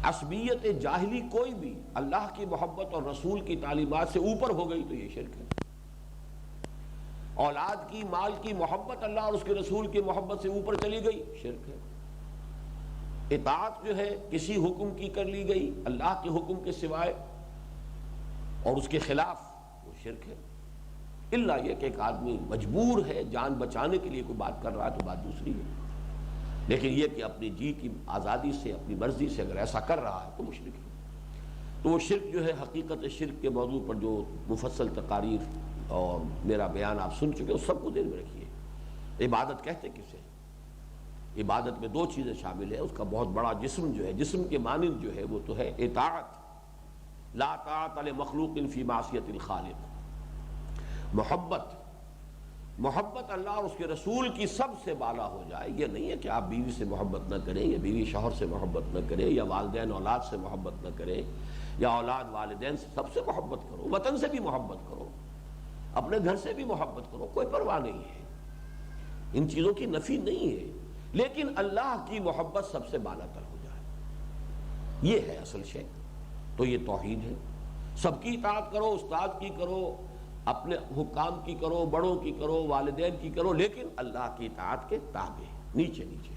عصبیت جاہلی کوئی بھی اللہ کی محبت اور رسول کی تعلیمات سے اوپر ہو گئی تو یہ شرک ہے۔ اولاد کی، مال کی محبت اللہ اور اس کے رسول کی محبت سے اوپر چلی گئی، شرک ہے۔ اطاعت جو ہے کسی حکم کی کر لی گئی اللہ کے حکم کے سوائے اور اس کے خلاف، وہ شرک ہے۔ الا یہ کہ ایک آدمی مجبور ہے جان بچانے کے لیے کوئی بات کر رہا ہے تو بات دوسری ہے، لیکن یہ کہ اپنی جی کی آزادی سے، اپنی مرضی سے اگر ایسا کر رہا ہے تو مشرک ہے۔ تو وہ شرک جو ہے، حقیقت شرک کے موضوع پر جو مفصل تقاریر اور میرا بیان آپ سن چکے، اس سب کو دل میں رکھیے۔ عبادت کہتے کسے؟ عبادت میں 2 چیزیں شامل ہیں۔ اس کا بہت بڑا جسم جو ہے، جسم کے مانند جو ہے وہ تو ہے اطاعت، لا طاعت لمخلوق فی معصیت الخالق۔ محبت اللہ اور اس کے رسول کی سب سے بالا ہو جائے۔ یہ نہیں ہے کہ آپ بیوی سے محبت نہ کریں، یا بیوی شوہر سے محبت نہ کریں، یا والدین اولاد سے محبت نہ کریں، یا اولاد والدین سے، سب سے محبت کرو، وطن سے بھی محبت کرو، اپنے گھر سے بھی محبت کرو، کوئی پرواہ نہیں ہے، ان چیزوں کی نفی نہیں ہے، لیکن اللہ کی محبت سب سے بالا تر ہو جائے، یہ ہے اصل شے۔ تو یہ توحید ہے۔ سب کی اطاعت کرو، استاد کی کرو، اپنے حکام کی کرو، بڑوں کی کرو، والدین کی کرو، لیکن اللہ کی اطاعت کے تابع، نیچے نیچے۔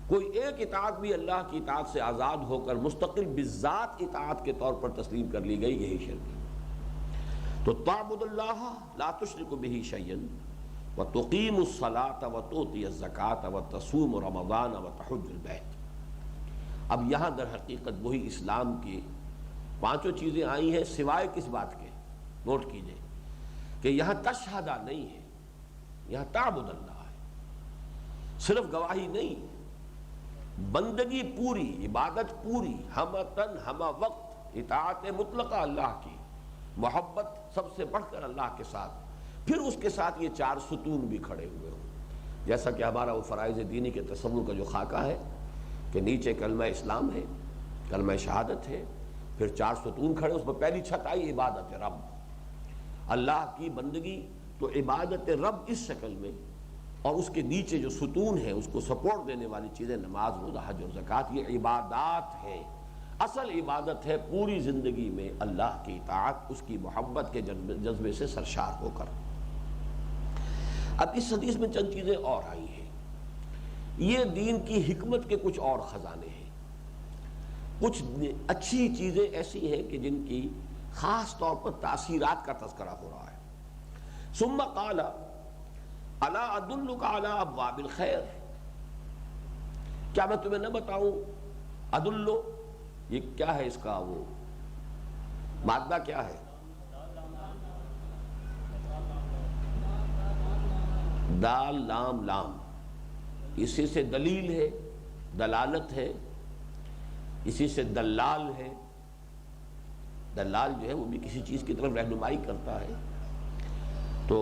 کوئی ایک اطاعت بھی اللہ کی اطاعت سے آزاد ہو کر مستقل بذات اطاعت کے طور پر تسلیم کر لی گئی، یہی شرک ہے۔ تو تعبد اللہ لا تشرک بہ شیئا وتقیم الصلاۃ وتؤتی الزکاۃ وتصوم رمضان وتحج البیت۔ اب یہاں در حقیقت وہی اسلام کی 5 چیزیں آئی ہیں، سوائے کس بات کے؟ نوٹ کیجئے کہ یہاں تشہدہ نہیں ہے، یہاں تعبد اللہ ہے۔ صرف گواہی نہیں، بندگی پوری، عبادت پوری، ہمہ تن ہمہ وقت، اطاعت مطلقہ اللہ کی، محبت سب سے بڑھ کر اللہ کے ساتھ، پھر اس کے ساتھ یہ 4 ستون بھی کھڑے ہوئے ہوں، جیسا کہ ہمارا وہ فرائض دینی کے تصور کا جو خاکہ ہے کہ نیچے کلمہ اسلام ہے، کلمہ شہادت ہے، پھر 4 ستون کھڑے، اس پر پہلی چھت آئی عبادت رب، اللہ کی بندگی۔ تو عبادت رب اس شکل میں، اور اس کے نیچے جو ستون ہے اس کو سپورٹ دینے والی چیزیں نماز، روزہ، حج اور زکوٰۃ، یہ عبادات ہیں۔ اصل عبادت ہے پوری زندگی میں اللہ کی اطاعت، اس کی محبت کے جذبے سے سرشار ہو کر۔ اب اس حدیث میں چند چیزیں اور آئی ہیں، یہ دین کی حکمت کے کچھ اور خزانے ہیں، کچھ اچھی چیزیں ایسی ہیں کہ جن کی خاص طور پر تاثیرات کا تذکرہ ہو رہا ہے۔ ثم قال الا ادلک علی ابواب الخیر، کیا میں تمہیں نہ بتاؤں؟ ادلو، یہ کیا ہے، اس کا وہ مادہ کیا ہے؟ دال لام لام، اسی سے دلیل ہے، دلالت ہے، اسی سے دلال ہے۔ دلال جو ہے وہ بھی کسی چیز کی طرف رہنمائی کرتا ہے۔ تو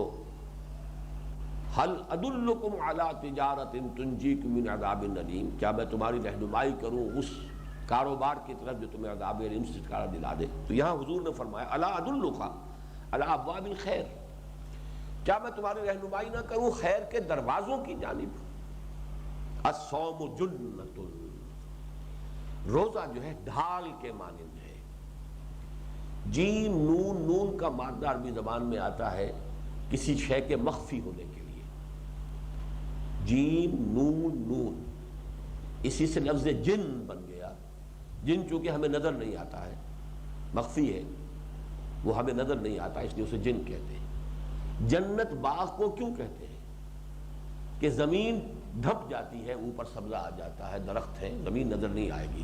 هل ادلکم علی تجارت تنجیکم من عذاب الیم، کیا میں تمہاری رہنمائی کروں اس کاروبار کی طرف جو تمہیں عذاب الیم سے چھٹکارا دلا دے؟ تو یہاں حضور نے فرمایا الا ادلک علی ابواب الخیر، کیا میں تمہاری رہنمائی نہ کروں خیر کے دروازوں کی جانب؟ الصوم جنۃ، روزہ جو ہے ڈھال کے مانند ہے۔ جیم نون، نون کا مادہ عربی زبان میں آتا ہے کسی شے کے مخفی ہونے کے لیے، جیم نون نون، اسی سے لفظ جن بن گیا۔ جن چونکہ ہمیں نظر نہیں آتا ہے، مخفی ہے، وہ ہمیں نظر نہیں آتا، اس لیے اسے جن کہتے ہیں۔ جنت باغ کو کیوں کہتے ہیں؟ کہ زمین ڈھپ جاتی ہے، اوپر سبزہ آ جاتا ہے، درخت ہے، زمین نظر نہیں آئے گی۔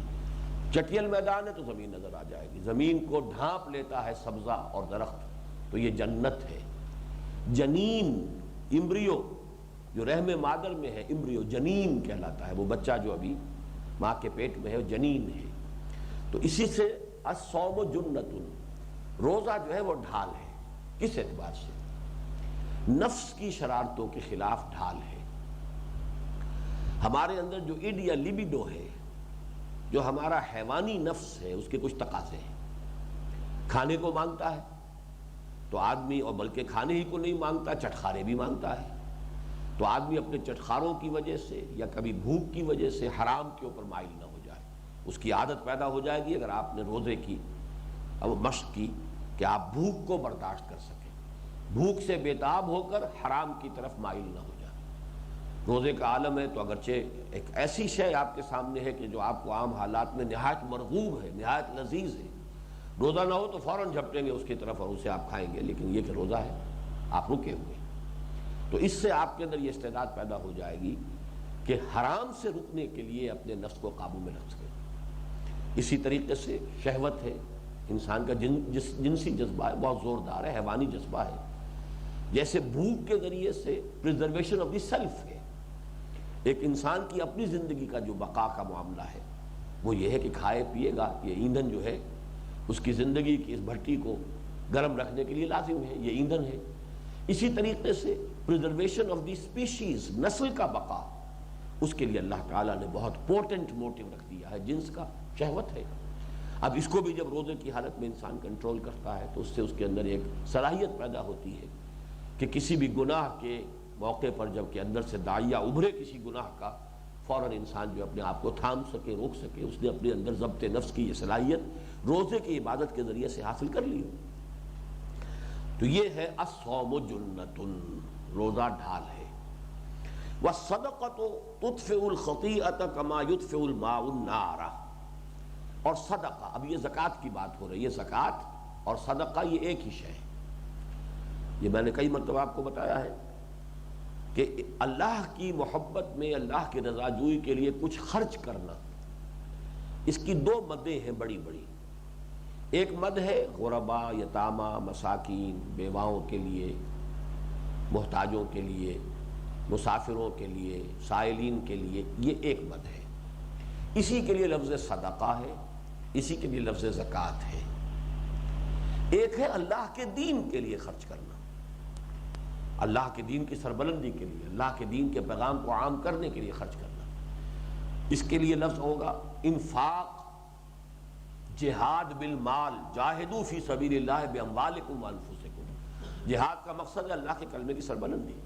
چٹیل میدان ہے تو زمین نظر آ جائے گی، زمین کو ڈھانپ لیتا ہے سبزہ اور درخت، تو یہ جنت ہے۔ جنین، امبریو جو رحم مادر میں ہے، امبریو جنین کہلاتا ہے، وہ بچہ جو ابھی ماں کے پیٹ میں ہے وہ جنین ہے۔ تو اسی سے الصوم جنۃ، روزہ جو ہے وہ ڈھال ہے۔ کس اعتبار سے؟ نفس کی شرارتوں کے خلاف ڈھال ہے۔ ہمارے اندر جو ایڈ یا لیبیڈو ہے، جو ہمارا حیوانی نفس ہے، اس کے کچھ تقاضے ہیں۔ کھانے کو مانگتا ہے تو آدمی، اور بلکہ کھانے ہی کو نہیں مانگتا، چٹخارے بھی مانگتا ہے، تو آدمی اپنے چٹخاروں کی وجہ سے یا کبھی بھوک کی وجہ سے حرام کے اوپر مائل نہ ہو جائے۔ اس کی عادت پیدا ہو جائے گی اگر آپ نے روزے کی اب مشق کی کہ آپ بھوک کو برداشت کر سکیں، بھوک سے بیتاب ہو کر حرام کی طرف مائل نہ ہو جائے۔ روزے کا عالم ہے تو اگرچہ ایک ایسی شے آپ کے سامنے ہے کہ جو آپ کو عام حالات میں نہایت مرغوب ہے، نہایت لذیذ ہے، روزہ نہ ہو تو فوراً جھپٹیں گے اس کی طرف اور اسے آپ کھائیں گے، لیکن یہ کہ روزہ ہے، آپ رکے ہوئے، تو اس سے آپ کے اندر یہ استعداد پیدا ہو جائے گی کہ حرام سے رکنے کے لیے اپنے نفس کو قابو میں رکھ سکیں۔ اسی طریقے سے شہوت ہے، انسان کا جنسی جذبہ ہے، بہت زوردار ہے، حیوانی جذبہ ہے۔ جیسے بھوک کے ذریعے سے پریزرویشن آف دی سیلف ہے، ایک انسان کی اپنی زندگی کا جو بقا کا معاملہ ہے وہ یہ ہے کہ کھائے پیے گا، یہ ایندھن جو ہے اس کی زندگی کی اس بھٹی کو گرم رکھنے کے لیے لازم ہے، یہ ایندھن ہے۔ اسی طریقے سے پریزرویشن آف دی اسپیشیز، نسل کا بقا، اس کے لیے اللہ تعالیٰ نے بہت پورٹنٹ موٹیو رکھ دیا ہے، جنس کا، شہوت ہے۔ اب اس کو بھی جب روزے کی حالت میں انسان کنٹرول کرتا ہے تو اس سے اس کے اندر ایک صلاحیت پیدا ہوتی ہے کہ کسی بھی گناہ کے موقع پر جب کہ اندر سے داعیہ ابھرے کسی گناہ کا، فوراً انسان جو اپنے آپ کو تھام سکے، روک سکے، اس نے اپنے اندر ضبط نفس کی یہ صلاحیت روزے کی عبادت کے ذریعے سے حاصل کر لی ہو۔ تو یہ ہے الصوم جنۃ، روزہ ڈھال ہے۔ والصدقۃ تطفئ الخطیئۃ کما یطفئ الماء النار، اور صدقہ، اب یہ زکوٰۃ کی بات ہو رہی ہے، زکوٰۃ اور صدقہ یہ ایک ہی شے ہے۔ یہ میں نے کئی مرتبہ آپ کو بتایا ہے کہ اللہ کی محبت میں، اللہ کی رضا جوئی کے لیے کچھ خرچ کرنا، اس کی دو مدیں ہیں بڑی بڑی۔ ایک مد ہے غرباء، یتامى، مساکین، بیواؤں کے لیے، محتاجوں کے لیے، مسافروں کے لیے، سائلین کے لیے، یہ ایک مد ہے۔ اسی کے لیے لفظ صدقہ ہے، اسی کے لیے لفظ زکوٰۃ ہے۔ ایک ہے اللہ کے دین کے لیے خرچ کرنا، اللہ کے دین کی سربلندی کے لیے، اللہ کے دین کے پیغام کو عام کرنے کے لیے خرچ کرنا۔ اس کے لیے لفظ ہوگا انفاق، جہاد بالمال، جاہدوا فی سبیل اللہ باموالکم وانفسکم۔ جہاد کا مقصد ہے اللہ کے کلمے کی سربلندی،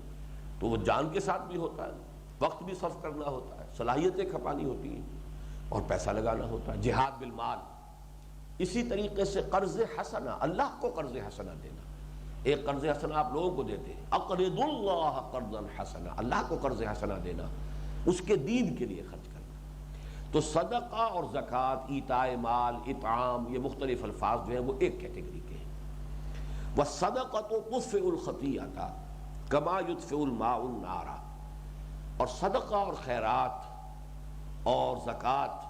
تو وہ جان کے ساتھ بھی ہوتا ہے، وقت بھی صرف کرنا ہوتا ہے، صلاحیتیں کھپانی ہوتی ہیں اور پیسہ لگانا ہوتا ہے۔ جہاد بالمال، اسی طریقے سے قرض حسنہ، اللہ کو قرض حسنہ دینا. ایک قرض حسنہ آپ لوگوں کو دیتے ہیں، اقرض اللہ قرضا حسنہ، اللہ کو قرض حسنہ دینا، اس کے دین کے لیے خرچ کرنا. تو صدقہ اور زکوٰۃ، ایتاء مال، اطعام، یہ مختلف الفاظ جو ہیں وہ ایک کیٹیگری کے ہیں. والصدقۃ تطفئ الخطیئۃ کما یطفئ الماء النار. اور صدقہ اور خیرات اور زکوٰۃ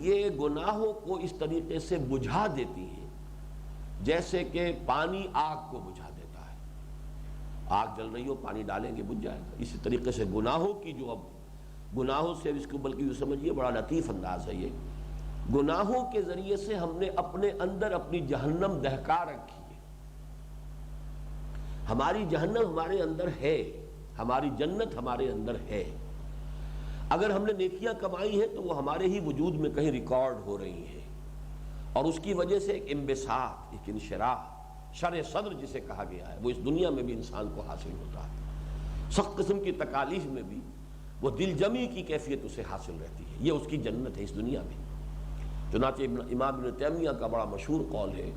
یہ گناہوں کو اس طریقے سے بجھا دیتی ہیں جیسے کہ پانی آگ کو بجھا دیتا ہے. آگ جل رہی ہو، پانی ڈالیں گے بجھ جائے گا. اسی طریقے سے گناہوں کی جو، اب گناہوں سے اس کو بلکہ یہ سمجھیے بڑا لطیف انداز ہے، یہ گناہوں کے ذریعے سے ہم نے اپنے اندر اپنی جہنم دہکا رکھی ہے. ہماری جہنم ہمارے اندر ہے، ہماری جنت ہمارے اندر ہے. اگر ہم نے نیکیاں کمائی ہیں تو وہ ہمارے ہی وجود میں کہیں ریکارڈ ہو رہی ہیں، اور اس کی وجہ سے ایک انبساط، ایک انشراح، شرح صدر جسے کہا گیا ہے، وہ اس دنیا میں بھی انسان کو حاصل ہوتا ہے. سخت قسم کی تکالیف میں بھی وہ دل جمی کی کیفیت اسے حاصل رہتی ہے. یہ اس کی جنت ہے اس دنیا میں. چنانچہ امام ابن تیمیہ کا بڑا مشہور قول ہے،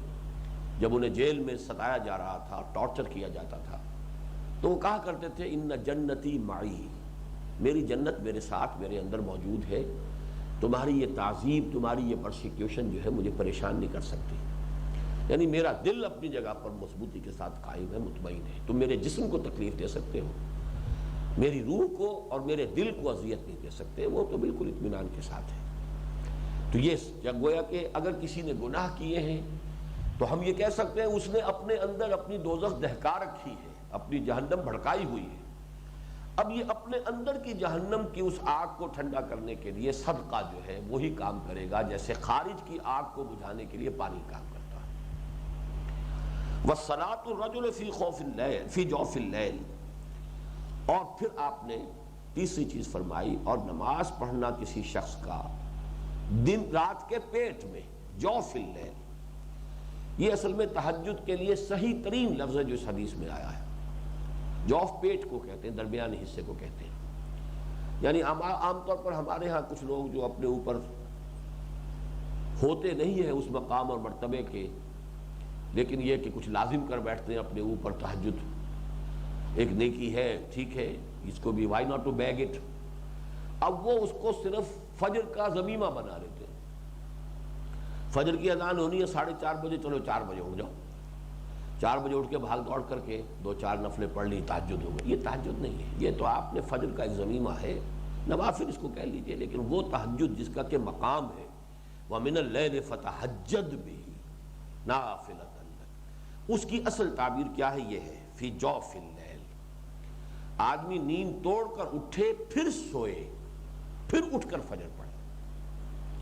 جب انہیں جیل میں ستایا جا رہا تھا، ٹارچر کیا جاتا تھا، تو وہ کہا کرتے تھے ان جنتی معی، میری جنت میرے ساتھ، میرے اندر موجود ہے. تمہاری یہ تعذیب، تمہاری یہ پرسیکیوشن جو ہے مجھے پریشان نہیں کر سکتی. یعنی میرا دل اپنی جگہ پر مضبوطی کے ساتھ قائم ہے، مطمئن ہے. تم میرے جسم کو تکلیف دے سکتے ہو، میری روح کو اور میرے دل کو اذیت نہیں دے سکتے، وہ تو بالکل اطمینان کے ساتھ ہے. تو یہ گویا کہ اگر کسی نے گناہ کیے ہیں تو ہم یہ کہہ سکتے ہیں اس نے اپنے اندر اپنی دوزخ دہکا رکھی ہے، اپنی جہنم بھڑکائی ہوئی ہے. اب یہ اپنے اندر کی جہنم کی اس آگ کو ٹھنڈا کرنے کے لیے صدقہ جو ہے وہی کام کرے گا جیسے خارج کی آگ کو بجھانے کے لیے پانی کام کرتا ہے. وَالصَّلَاةُ الرَّجُلِ فِي خَوْفِ اللَّيْلِ فِي جَوْفِ اللَّيْلِ. اور پھر آپ نے تیسری چیز فرمائی، اور نماز پڑھنا کسی شخص کا دن رات کے پیٹ میں، جوف اللیل. یہ اصل میں تہجد کے لیے صحیح ترین لفظ ہے جو اس حدیث میں آیا ہے. جوف پیٹ کو کہتے ہیں، درمیانی حصے کو کہتے ہیں. یعنی عام طور پر ہمارے ہاں کچھ لوگ جو اپنے اوپر ہوتے نہیں ہیں اس مقام اور مرتبے کے، لیکن یہ کہ کچھ لازم کر بیٹھتے ہیں اپنے اوپر تہجد. ایک نیکی ہے، ٹھیک ہے، اس کو بھی why not to bag it. اب وہ اس کو صرف فجر کا ضمیمہ بنا لیتے ہیں. فجر کی اذان ہونی ہے 4:30 بجے، چلو 4 بجے اٹھ جاؤ، 4 بجے اٹھ کے بھاگ دوڑ کر کے 2-4 نفلیں پڑھ لی، تہجد ہو گئی. یہ تہجد نہیں ہے، یہ تو آپ نے فجر کا ایک ضمیمہ ہے، نوافل اس کو کہہ لیجئے. لیکن وہ تہجد جس کا کہ مقام ہے، وَمِنَ اللَّيْلِ فَتَہَجَّدْ بِهِ نَافِلَةً لَكَ، اس کی اصل تعبیر کیا ہے؟ یہ ہے فی جوف اللیل. آدمی نیند توڑ کر اٹھے، پھر سوئے، پھر اٹھ کر فجر پڑھے.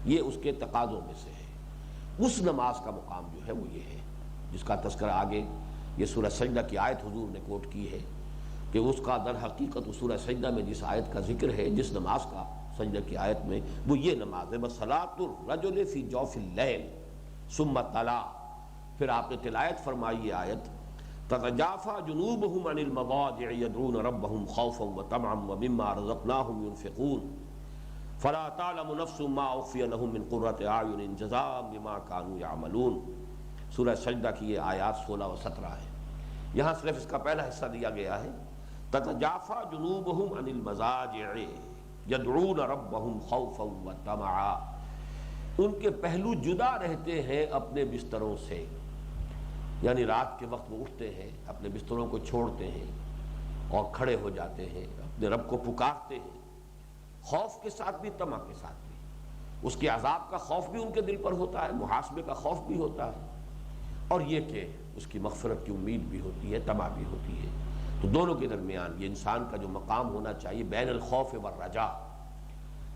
یہ اس کے تقاضوں میں سے ہے. اس نماز کا مقام جو ہے وہ یہ ہے جس کا تذکرہ آگے یہ سورہ سجدہ کی آیت حضور نے کوٹ کی ہے کہ اس کا در حقیقت سورہ سجدہ میں جس آیت کا ذکر ہے، جس نماز کا سجدہ کی آیت میں، وہ یہ نماز ہے. وَصَلَاةُ الرَّجُلِ فِي جَوْفِ اللَّيْلِ ثُمَّ تَلَا. پھر آپ نے تلاوت فرمائی یہ آیت، تَتَجَافَىٰ جُنُوبُهُمْ عَنِ الْمَضَاجِعِ يَدْعُونَ رَبَّهُمْ خَوْفًا وَطَمَعًا وَمِمَّا رَزَقْنَاهُمْ يُنْفِقُونَ فَلَا تَعْلَمُ نَفْسٌ مَّا أُخْفِيَ لَهُم مِّن قُرَّةِ أَعْيُنٍ جَزَاءً بِمَا كَانُوا يَعْمَلُونَ. سورہ سجدہ کی یہ آیات 16 و 17 ہے. یہاں صرف اس کا پہلا حصہ دیا گیا ہے، تَتَجَافَىٰ جُنُوبُهُمْ عَنِ الْمَضَاجِعِ يَدْعُونَ رَبَّهُمْ خَوْفًا وَطَمَعًا. ان کے پہلو جدا رہتے ہیں اپنے بستروں سے، یعنی رات کے وقت وہ اٹھتے ہیں، اپنے بستروں کو چھوڑتے ہیں اور کھڑے ہو جاتے ہیں، اپنے رب کو پکارتے ہیں، خوف کے ساتھ بھی، طمع کے ساتھ بھی. اس کے عذاب کا خوف بھی ان کے دل پر ہوتا ہے، محاسبے کا خوف بھی ہوتا ہے، اور یہ کہ اس کی مغفرت کی امید بھی ہوتی ہے، طمع بھی ہوتی ہے. تو دونوں کے درمیان یہ انسان کا جو مقام ہونا چاہیے، بین الخوف والرجاء.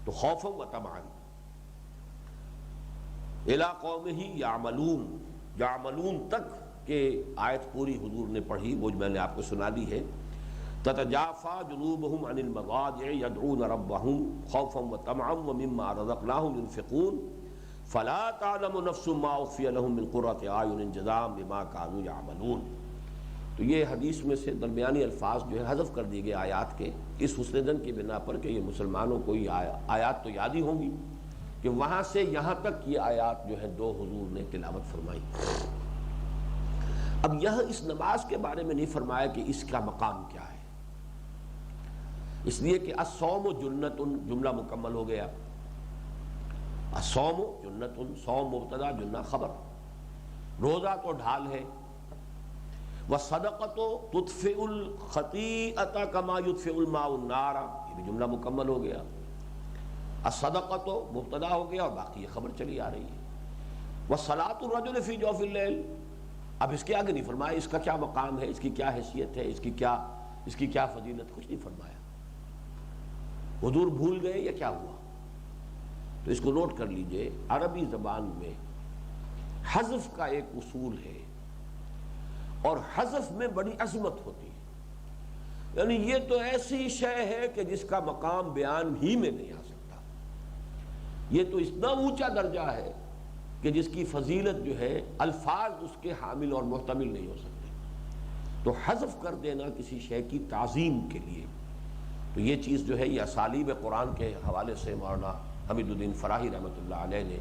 تو خوف و طمعا الی قومہ یعملون، یعملون تک کہ آیت پوری حضور نے پڑھی، وہ میں نے آپ کو سنا دی ہے. تتجافى جنوبهم عن المضاجع يدعون ربهم خوفا وطمعا ومما رزقناهم ينفقون فلا تعلم نفس ما اخفي لهم من قرة اعين جزاء بما كانوا يعملون. تو یہ حدیث میں سے درمیانی الفاظ جو ہے حذف کر دیے گئے آیات کے، اس حسن ظن کی بنا پر کہ یہ مسلمانوں کو یہ آیات تو یاد ہی ہوں گی کہ وہاں سے یہاں تک یہ آیات جو ہیں دو حضور نے تلاوت فرمائی۔ اب یہاں اس نماز کے بارے میں نہیں فرمایا کہ اس کا مقام کیا ہے، اس لیے کہ الصوم جنۃ جملہ مکمل ہو گیا، الصوم جنۃ، صوم مبتدا جنہ خبر، روزہ تو ڈھال ہے، والصدقۃ تطفئ الخطیئۃ کما یطفئ الماء النار، یہ بھی جملہ مکمل ہو گیا، الصدقۃ مبتدا ہو گیا اور باقی یہ خبر چلی آ رہی ہے، وصلاۃ الرجل فی جوف اللیل، اب اس کے آگے نہیں فرمایا اس کا کیا مقام ہے، اس کی کیا حیثیت ہے، اس کی کیا فضیلت، کچھ نہیں فرمایا۔ حضور بھول گئے یا کیا ہوا؟ تو اس کو نوٹ کر لیجئے، عربی زبان میں حذف کا ایک اصول ہے اور حذف میں بڑی عظمت ہوتی ہے، یعنی یہ تو ایسی شے ہے کہ جس کا مقام بیان ہی میں نہیں آ سکتا، یہ تو اتنا اونچا درجہ ہے کہ جس کی فضیلت جو ہے الفاظ اس کے حامل اور محتمل نہیں ہو سکتے، تو حذف کر دینا کسی شے کی تعظیم کے لیے، تو یہ چیز جو ہے یہ اسالیب قرآن کے حوالے سے مولانا حمید الدین فراہی رحمۃ اللہ علیہ نے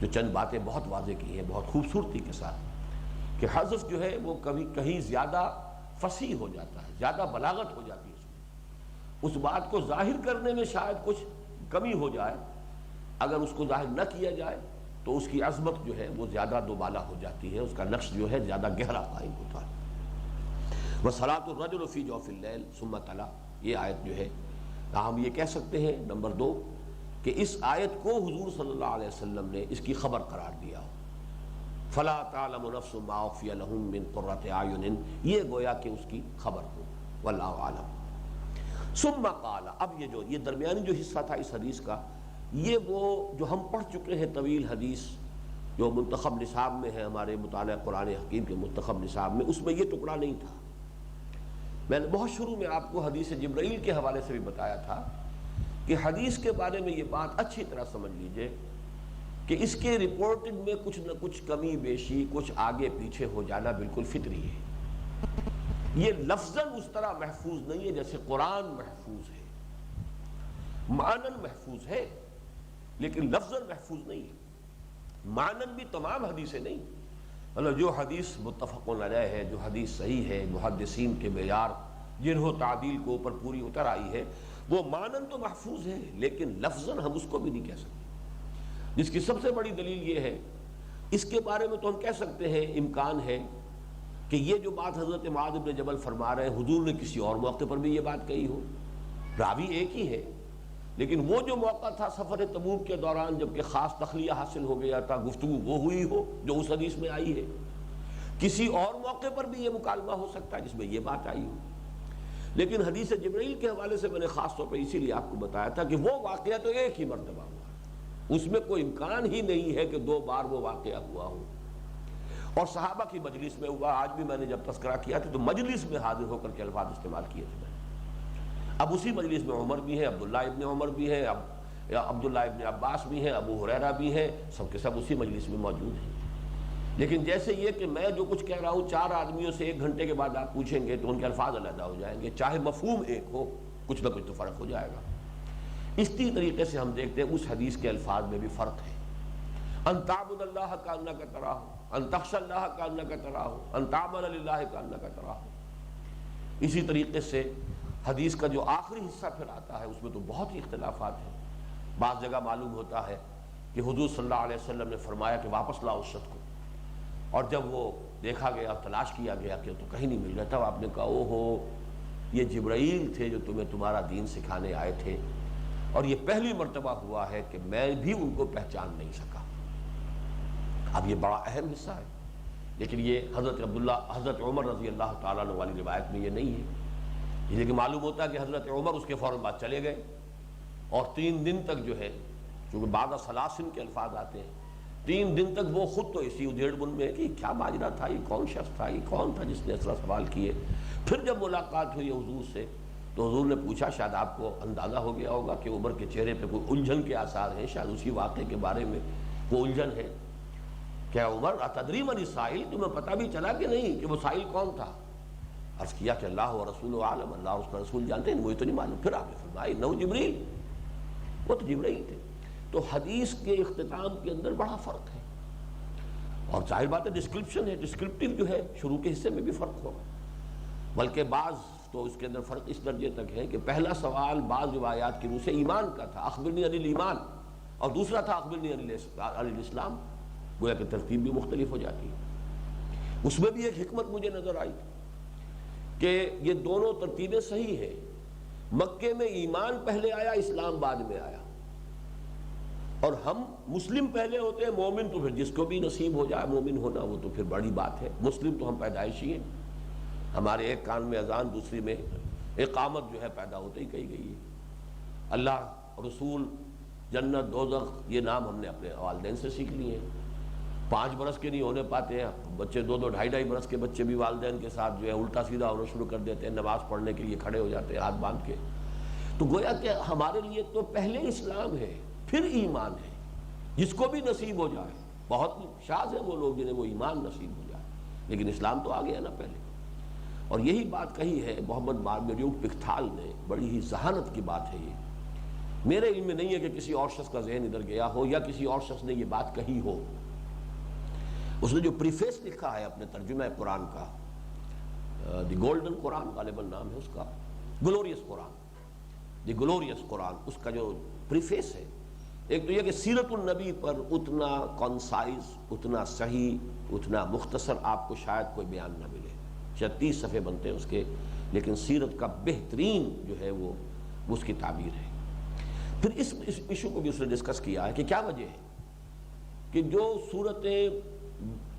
جو چند باتیں بہت واضح کی ہیں بہت خوبصورتی کے ساتھ، کہ حذف جو ہے وہ کبھی کہیں زیادہ فصیح ہو جاتا ہے، زیادہ بلاغت ہو جاتی ہے اس میں، اس بات کو ظاہر کرنے میں شاید کچھ کمی ہو جائے، اگر اس کو ظاہر نہ کیا جائے تو اس کی عظمت جو ہے وہ زیادہ دوبالا ہو جاتی ہے، اس کا نقش جو ہے زیادہ گہرا قائم ہوتا ہے۔ وَصَلَاةُ الرَّجُلُ فِي جَوْفِ اللَّيْلِ ثُمَّ تَلَا، یہ آیت جو ہے ہم یہ کہہ سکتے ہیں نمبر 2 کہ اس آیت کو حضور صلی اللہ علیہ وسلم نے اس کی خبر قرار دیا ہو، فَلَا تَعْلَمُ نَفْسٌ مَا أُخْفِيَ لَهُم مِّن قُرَّةِ أَعْيُنٍ، یہ گویا کہ اس کی خبر ہو، واللہ اعلم۔ ثم قال، اب یہ درمیانی جو حصہ تھا اس حدیث کا، یہ وہ جو ہم پڑھ چکے ہیں طویل حدیث جو منتخب نصاب میں ہے، ہمارے مطالعہ قرآن حکیم کے منتخب نصاب میں، اس میں یہ ٹکڑا نہیں تھا۔ میں نے بہت شروع میں آپ کو حدیث جبرائیل کے حوالے سے بھی بتایا تھا کہ حدیث کے بارے میں یہ بات اچھی طرح سمجھ لیجئے کہ اس کے رپورٹنگ میں کچھ نہ کچھ کمی بیشی، کچھ آگے پیچھے ہو جانا بالکل فطری ہے، یہ لفظاً اس طرح محفوظ نہیں ہے جیسے قرآن محفوظ ہے، معنن محفوظ ہے لیکن لفظاً محفوظ نہیں ہے، معنن بھی تمام حدیثیں نہیں، مطلب جو حدیث متفق علیہ ہے، جو حدیث صحیح ہے، محدثین کے معیار جنہوں تعدیل کو اوپر پوری اتر آئی ہے، وہ معنن تو محفوظ ہے لیکن لفظاً ہم اس کو بھی نہیں کہہ سکتے، جس کی سب سے بڑی دلیل یہ ہے، اس کے بارے میں تو ہم کہہ سکتے ہیں امکان ہے کہ یہ جو بات حضرت معاذ بن جبل فرما رہے ہیں حضور نے کسی اور موقع پر بھی یہ بات کہی ہو، راوی ایک ہی ہے، لیکن وہ جو موقع تھا سفر تبوک کے دوران جبکہ خاص تخلیہ حاصل ہو گیا تھا، گفتگو وہ ہوئی ہو جو اس حدیث میں آئی ہے، کسی اور موقع پر بھی یہ مکالمہ ہو سکتا ہے جس میں یہ بات آئی ہو، لیکن حدیث جبرائیل کے حوالے سے میں نے خاص طور پہ اسی لیے آپ کو بتایا تھا کہ وہ واقعہ تو ایک ہی مرتبہ ہوا، اس میں کوئی امکان ہی نہیں ہے کہ 2 بار وہ واقعہ ہوا ہو، اور صحابہ کی مجلس میں ہوا۔ آج بھی میں نے جب تذکرہ کیا تھا تو مجلس میں حاضر ہو کر کے الفاظ استعمال کیے تھے، اب اسی مجلس میں عمر بھی ہے، عبداللہ ابن عمر بھی ہے، عبداللہ ابن عباس بھی ہیں، ابو ہریرہ بھی ہیں، سب کے سب اسی مجلس میں موجود ہیں، لیکن جیسے یہ کہ میں جو کچھ کہہ رہا ہوں 4 آدمیوں سے 1 گھنٹے کے بعد آپ پوچھیں گے تو ان کے الفاظ علیحدہ ہو جائیں گے، چاہے مفہوم ایک ہو، کچھ نہ کچھ تو فرق ہو جائے گا۔ اسی طریقے سے ہم دیکھتے ہیں اس حدیث کے الفاظ میں بھی فرق ہے، ان تعبد اللہ کانک تراہ، ان تخشى اللہ کانک تراہ، ان تعمل للہ کانک تراہ۔ اسی طریقے سے حدیث کا جو آخری حصہ پھر آتا ہے اس میں تو بہت ہی اختلافات ہیں، بعض جگہ معلوم ہوتا ہے کہ حضور صلی اللہ علیہ وسلم نے فرمایا کہ واپس لاؤ اس شخص کو، اور جب وہ دیکھا گیا تلاش کیا گیا کہ تو کہیں نہیں مل رہا تھا، آپ نے کہا او ہو یہ جبرائیل تھے جو تمہیں تمہارا دین سکھانے آئے تھے، اور یہ پہلی مرتبہ ہوا ہے کہ میں بھی ان کو پہچان نہیں سکا۔ اب یہ بڑا اہم حصہ ہے، لیکن یہ حضرت عمر رضی اللہ تعالیٰ عنہ والی روایت میں یہ نہیں ہے، لیکن معلوم ہوتا ہے کہ حضرت عمر اس کے فوراً بعد چلے گئے، اور 3 دن تک جو ہے، چونکہ بعد سلاسن کے الفاظ آتے ہیں، 3 دن تک وہ خود تو اسی ادھیڑ بن میں ہے کہ کیا ماجرا تھا، یہ کون شخص تھا، یہ کون تھا جس نے اس طرح سوال کیے۔ پھر جب ملاقات ہوئی حضور سے تو حضور نے پوچھا، شاید آپ کو اندازہ ہو گیا ہوگا کہ عمر کے چہرے پہ کوئی الجھن کے آثار ہیں، شاید اسی واقعے کے بارے میں وہ الجھن ہے، کیا عمر اتدری من السائل، تمہیں پتہ بھی چلا کہ نہیں کہ وہ سائل کون تھا؟ عرض کیا کہ اللہ و رسول عالم، اللہ اس کا رسول جانتے ہیں، مجھے تو نہیں معلوم۔ پھر آپ نے فرمایا انہ جبریل، وہ تو جبرائیل تھے۔ تو حدیث کے اختتام کے اندر بڑا فرق ہے، اور ظاہر بات ہے ڈسکرپشن ہے، ڈسکرپٹیو جو ہے شروع کے حصے میں بھی فرق ہوگا، بلکہ بعض تو اس کے اندر فرق اس درجے تک ہے کہ پہلا سوال بعض روایات کی روح سے ایمان کا تھا، اخبرنی عن الایمان، اور دوسرا تھا اخبرنی عن الاسلام، گویا کہ ترتیب بھی مختلف ہو جاتی ہے۔ اس میں بھی ایک حکمت مجھے نظر آئی کہ یہ دونوں ترتیبیں صحیح ہیں، مکے میں ایمان پہلے آیا، اسلام بعد میں آیا، اور ہم مسلم پہلے ہوتے ہیں، مومن تو پھر جس کو بھی نصیب ہو جائے مومن ہونا وہ تو پھر بڑی بات ہے، مسلم تو ہم پیدائشی ہیں، ہمارے ایک کان میں اذان دوسری میں اقامت جو ہے پیدا ہوتے ہی کہی گئی ہے۔ اللہ، رسول، جنت، دوزخ، یہ نام ہم نے اپنے والدین سے سیکھ لیے ہیں۔ 5 برس کے نہیں ہونے پاتے ہیں بچے، 2 2.5 برس کے بچے بھی والدین کے ساتھ جو ہے الٹا سیدھا ہونا شروع کر دیتے ہیں، نماز پڑھنے کے لیے کھڑے ہو جاتے ہیں ہاتھ باندھ کے۔ تو گویا کہ ہمارے لیے تو پہلے اسلام ہے پھر ایمان ہے، جس کو بھی نصیب ہو جائے۔ بہت شاذ ہیں وہ لوگ جنہیں وہ ایمان نصیب ہو جائے، لیکن اسلام تو آ گیا نا پہلے۔ اور یہی بات کہی ہے محمد مارگریٹ پکتھال نے، بڑی ہی ذہانت کی بات ہے یہ، میرے علم میں نہیں ہے کہ کسی اور شخص کا ذہن ادھر گیا ہو یا کسی اور شخص نے یہ بات کہی ہو۔ اس نے جو پریفیس لکھا ہے اپنے ترجمہ قرآن کا، دی گولڈن قرآن غالباً نام ہے اس کا، گلوریس قرآن، دی گلوریس قرآن، اس کا جو پریفیس ہے، ایک تو یہ کہ سیرت النبی پر اتنا کانسائز، اتنا صحیح، اتنا مختصر آپ کو شاید کوئی بیان نہ ملے، شاید 30 صفحے بنتے ہیں اس کے، لیکن سیرت کا بہترین جو ہے وہ اس کی تعبیر ہے۔ پھر اس ایشو کو بھی اس نے ڈسکس کیا ہے کہ کیا وجہ ہے کہ جو صورتیں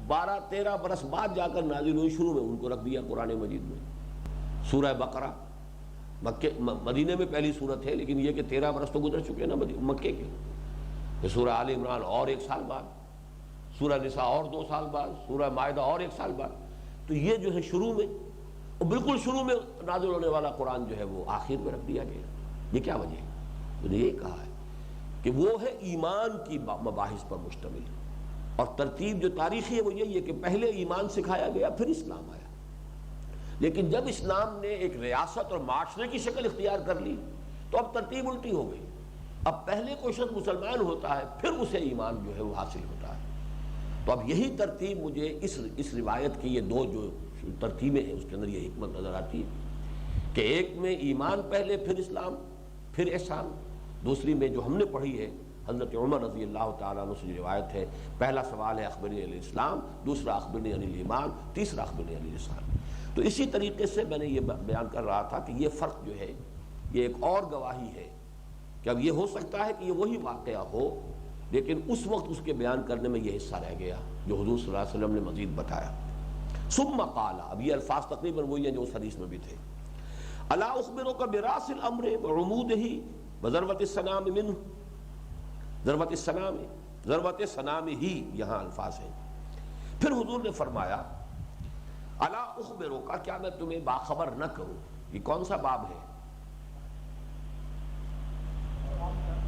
12-13 برس بعد جا کر نازل ہوئی، شروع میں ان کو رکھ دیا قرآن مجید میں۔ سورہ بقرہ مدینے میں پہلی صورت ہے، لیکن یہ کہ 13 برس تو گزر چکے نا مکے کے۔ سورہ آل عمران اور 1 سال بعد، سورہ نساء اور 2 سال بعد، سورہ مائدہ اور 1 سال بعد، تو یہ جو ہے شروع میں، اور بالکل شروع میں نازل ہونے والا قرآن جو ہے وہ آخر میں رکھ دیا گیا۔ یہ کیا وجہ ہے؟ انہوں نے یہ کہا ہے کہ وہ ہے ایمان کی مباحث پر مشتمل، اور ترتیب جو تاریخی ہے وہ یہی ہے کہ پہلے ایمان سکھایا گیا پھر اسلام آیا، لیکن جب اسلام نے ایک ریاست اور معاشرے کی شکل اختیار کر لی تو اب ترتیب الٹی ہو گئی، اب پہلے کوئی شخص مسلمان ہوتا ہے پھر اسے ایمان جو ہے وہ حاصل ہوتا ہے۔ تو اب یہی ترتیب مجھے اس روایت کی یہ 2 جو ترتیبیں ہیں اس کے اندر یہ حکمت نظر آتی ہے کہ ایک میں ایمان پہلے پھر اسلام پھر احسان، دوسری میں جو ہم نے پڑھی ہے حضرت عمر رضی اللہ تعالیٰ عنہ سے جو روایت ہے، پہلا سوال ہے اخبرنی عن الاسلام، دوسرا اخبرنی عن الایمان، تیسرا اخبرنی عن الاحسان۔ تو اسی طریقے سے میں نے یہ بیان کر رہا تھا کہ یہ فرق جو ہے یہ ایک اور گواہی ہے کہ اب یہ ہو سکتا ہے کہ یہ وہی واقعہ ہو، لیکن اس وقت اس کے بیان کرنے میں یہ حصہ رہ گیا جو حضور صلی اللہ علیہ وسلم نے مزید بتایا۔ ثم قال، اب یہ الفاظ تقریباً وہی ہیں جو اس حدیث میں بھی تھے، الا اخبرک براس الامر وعمودہ وذروۃ السنام منہ، ذروۃ السنام، ذروۃ سنام ہی یہاں الفاظ ہیں۔ پھر حضور نے فرمایا الا اخبرک، کیا میں تمہیں باخبر نہ کروں؟ یہ کون سا باب ہے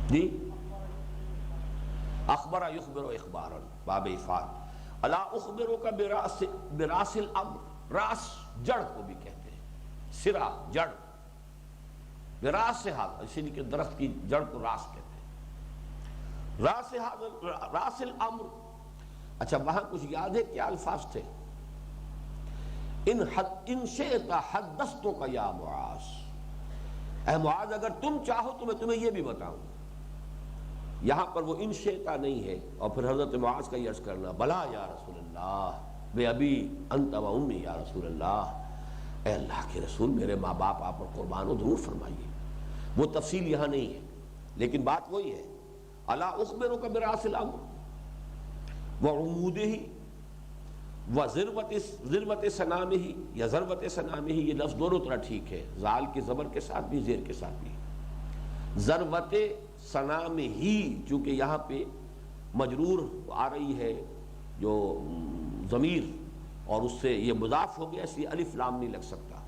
جی؟ اخبر یخبر اخبارا، باب افعال۔ الا اخبرک براس الامر، راس جڑ کو بھی کہتے ہیں، سرا جڑ، براس ہذا، اسی لیے کہ درخت کی جڑ کو راس کہتے ہیں، راس الامر۔ اچھا وہاں کچھ یاد ہے کیا الفاظ تھے؟ ان شئت حدثتک یا معاذ، اے معاذ اگر تم چاہو تو میں تمہیں یہ بھی بتاؤں۔ یہاں پر وہ ان شئتا نہیں ہے، اور پھر حضرت معاذ کا یہ عرض کرنا، بلا یا رسول اللہ، بے ابی انت و امی یا رسول اللہ، اے اللہ کے رسول میرے ماں باپ آپ پر قربان ہو، ضرور فرمائیے۔ وہ تفصیل یہاں نہیں ہے، لیکن بات وہی ہے، الا اخبرک براس الامر وعمودہ وذروۃ سنامہ، یا ذروۃ سنامہ، یہ لفظ دونوں طرح ٹھیک ہے، زال کی زبر کے ساتھ بھی زیر کے ساتھ بھی۔ ذروۃ سنامہ ہی، چونکہ یہاں پہ مجرور آ رہی ہے جو ضمیر، اور اس سے یہ مضاف ہو گیا، اس لیے الف لام نہیں لگ سکتا۔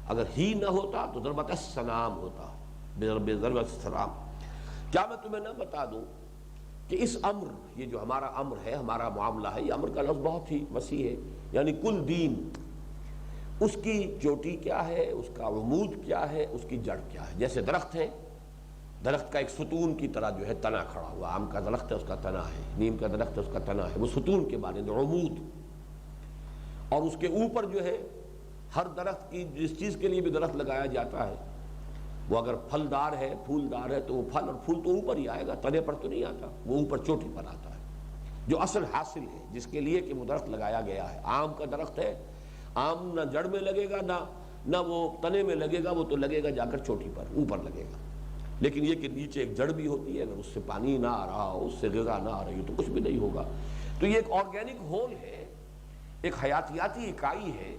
اگر ہی نہ ہوتا تو ضربت السلام ہوتا، ضربت السلام۔ کیا میں تمہیں نہ بتا دوں کہ اس امر، یہ جو ہمارا امر ہے، ہمارا معاملہ ہے، یہ امر کا لفظ بہت ہی وسیع ہے، یعنی کل دین، اس کی چوٹی کیا ہے، اس کا عمود کیا ہے، اس کی جڑ کیا ہے۔ جیسے درخت ہے درخت کا ایک ستون کی طرح جو ہے تنا کھڑا ہوا. آم کا درخت ہے اس کا تنا ہے، نیم کا درخت ہے اس کا تنا ہے، وہ ستون کے مانند عمود. اور اس کے اوپر جو ہے ہر درخت کی جس چیز کے لیے بھی درخت لگایا جاتا ہے وہ اگر پھلدار ہے، پھولدار ہے، تو وہ پھل اور پھول تو اوپر ہی آئے گا، تنے پر تو نہیں آتا، وہ اوپر چوٹی پر آتا ہے. جو اصل حاصل ہے جس کے لیے کہ وہ درخت لگایا گیا ہے. آم کا درخت ہے، آم نہ جڑ میں لگے گا نہ وہ تنے میں لگے گا، وہ تو لگے گا جا کر چوٹی پر، اوپر لگے گا. لیکن یہ کہ نیچے ایک جڑ بھی ہوتی ہے، اگر اس سے پانی نہ آ رہا ہو، اس سے غذا نہ آ رہی ہو تو کچھ بھی نہیں ہوگا. تو یہ ایک آرگینک ہول ہے، ایک حیاتیاتی اکائی ہے.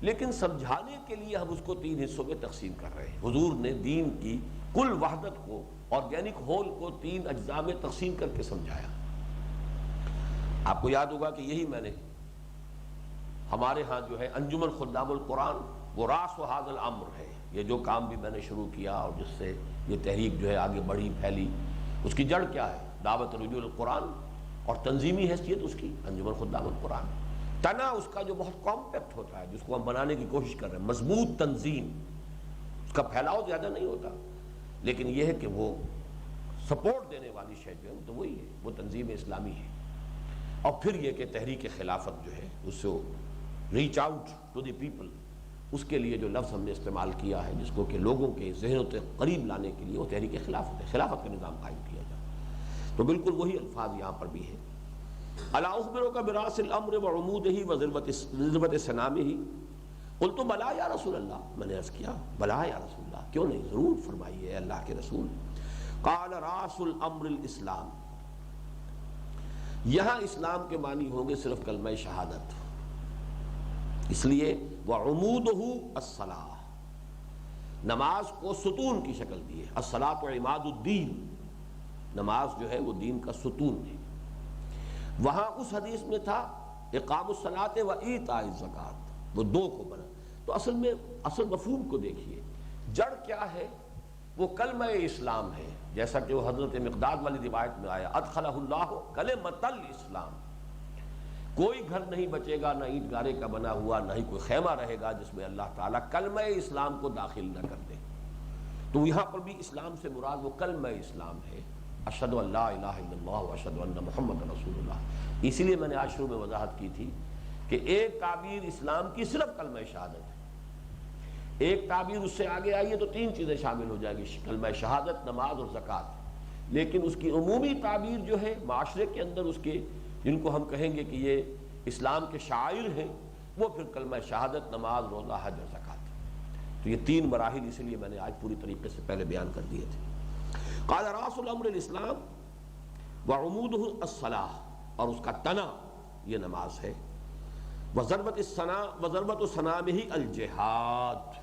لیکن سمجھانے کے لیے ہم اس کو 3 حصوں میں تقسیم کر رہے ہیں. حضور نے دین کی کل وحدت کو، آرگینک ہول کو 3 اجزاء میں تقسیم کر کے سمجھایا. آپ کو یاد ہوگا کہ یہی میں نے ہمارے ہاں جو ہے انجمن خدام القرآن، وہ راس و حاض الامر ہے. یہ جو کام بھی میں نے شروع کیا اور جس سے یہ تحریک جو ہے آگے بڑھی پھیلی، اس کی جڑ کیا ہے؟ دعوت رجوع القرآن اور تنظیمی حیثیت اس کی انجمن خدام القرآن. تنا اس کا جو بہت کمپیکٹ ہوتا ہے، جس کو ہم بنانے کی کوشش کر رہے ہیں، مضبوط تنظیم، اس کا پھیلاؤ زیادہ نہیں ہوتا، لیکن یہ ہے کہ وہ سپورٹ دینے والی شے جو ہے وہ تو وہی ہے، وہ تنظیم اسلامی ہے. اور پھر یہ کہ تحریک خلافت جو ہے اس سے reach out to the people, اس کے لیے جو لفظ ہم نے استعمال کیا ہے، جس کو کہ لوگوں کے ذہنوں سے قریب لانے کے لیے، وہ تحریک خلافت ہے، خلافت کا نظام قائم کیا جائے. تو بالکل وہی الفاظ یہاں پر بھی ہے. الا اخبرک براس الامر وعمودہ وذروۃ سنامہ. قلت بلا یا رسول اللہ، میں نے عرض کیا بلا یا رسول اللہ، کیوں نہیں، ضرور فرمائیے اللہ کے رسول. قال راس الامر الاسلام. یہاں اسلام کے معنی ہوں گے صرف کلمہ شہادت، اس لیے وعمودہ الصلاۃ، نماز کو ستون کی شکل دی ہے. الصلاۃ عماد الدین، نماز جو ہے وہ دین کا ستون ہے. وہاں اس حدیث میں تھا اقام الصلاۃ و ایتاء الزکوٰۃ، وہ 2 کو بنا. تو اصل میں اصل مفہوم کو دیکھیے، جڑ کیا ہے؟ وہ کلمہ اسلام ہے، جیسا کہ وہ حضرت مقداد والی روایت میں آیا ادخلہ اللہ کلمۃ الاسلام. کوئی گھر نہیں بچے گا، نہ اینٹ گارے کا بنا ہوا، نہ ہی کوئی خیمہ رہے گا جس میں اللہ تعالیٰ کلمہ اسلام کو داخل نہ کر دے. تو یہاں پر بھی اسلام سے مراد وہ کلمہ اسلام ہے، اشہد ان لا الہ الا اللہ واشہد ان محمد رسول اللہ. اسی لیے میں نے آج شروع میں وضاحت کی تھی کہ ایک تعبیر اسلام کی صرف کلمہ شہادت ہے. ایک تعبیر اس سے آگے آئیے تو 3 چیزیں شامل ہو جائیں گی، کلمہ شہادت، نماز اور زکوٰۃ. لیکن اس کی عمومی تعبیر جو ہے معاشرے کے اندر اس کے جن کو ہم کہیں گے کہ یہ اسلام کے شاعر ہیں، وہ پھر کلمہ شہادت، نماز، روزہ، حج اور زکوٰۃ. تو یہ 3 مراحل اسی لیے میں نے آج پوری طریقے سے پہلے بیان کر دیے تھے. قال راس الامر الاسلام وعمودہ الصلاۃ، اور اس کا تنا یہ نماز ہے. وضربۃ سنامہ الجہاد،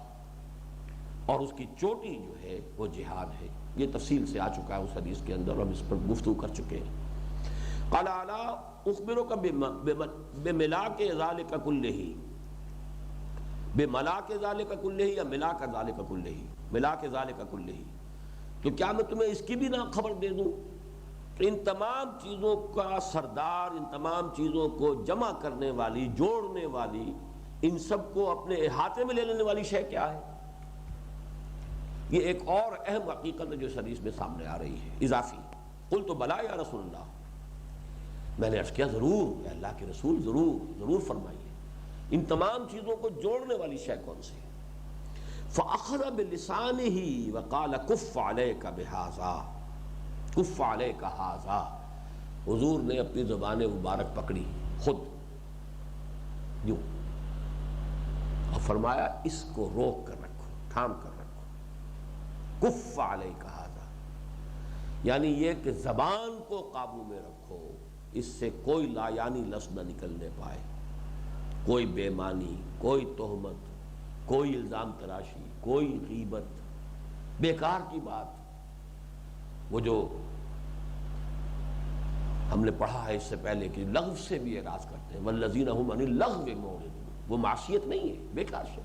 اور اس کی چوٹی جو ہے وہ جہاد ہے. یہ تفصیل سے آ چکا ہے اس حدیث کے اندر، ہم اس پر گفتگو کر چکے ہیں. قال الا اخبرک بملاک ذلک کلہ، بملاک ذلک کلہ یا ملاک ذلک کلہ، ملاک ذلک کلہ. تو کیا میں تمہیں اس کی بھی نہ خبر دے دوں؟ ان تمام چیزوں کا سردار، ان تمام چیزوں کو جمع کرنے والی، جوڑنے والی، ان سب کو اپنے احاطے میں لے لینے والی شے کیا ہے؟ یہ ایک اور اہم حقیقت ہے جو اس حدیث میں سامنے آ رہی ہے، اضافی. قلت بلا یا رسول اللہ، میں نے عرض کیا ضرور اے اللہ کے رسول، ضرور فرمائیے. ان تمام چیزوں کو جوڑنے والی شے کون سی ہے؟ فأخذ بلسانه وقال کف علیک بہذا، کف علیک ھذا. حضور نے اپنی زبان مبارک پکڑی خود یوں اور فرمایا اس کو روک کر رکھو، تھام کر رکھو. کف علیک ھذا، یعنی یہ کہ زبان کو قابو میں رکھو، اس سے کوئی لا یعنی لفظ نہ نکلنے پائے، کوئی بے معنی، کوئی تہمت، کوئی الزام تراشی، کوئی غیبت، بیکار کی بات. وہ جو ہم نے پڑھا ہے اس سے پہلے کہ لغو سے بھی اعراض کرتے ہیں، والذین هم عن اللغو معرضون. وہ معصیت نہیں ہے، بیکار سے،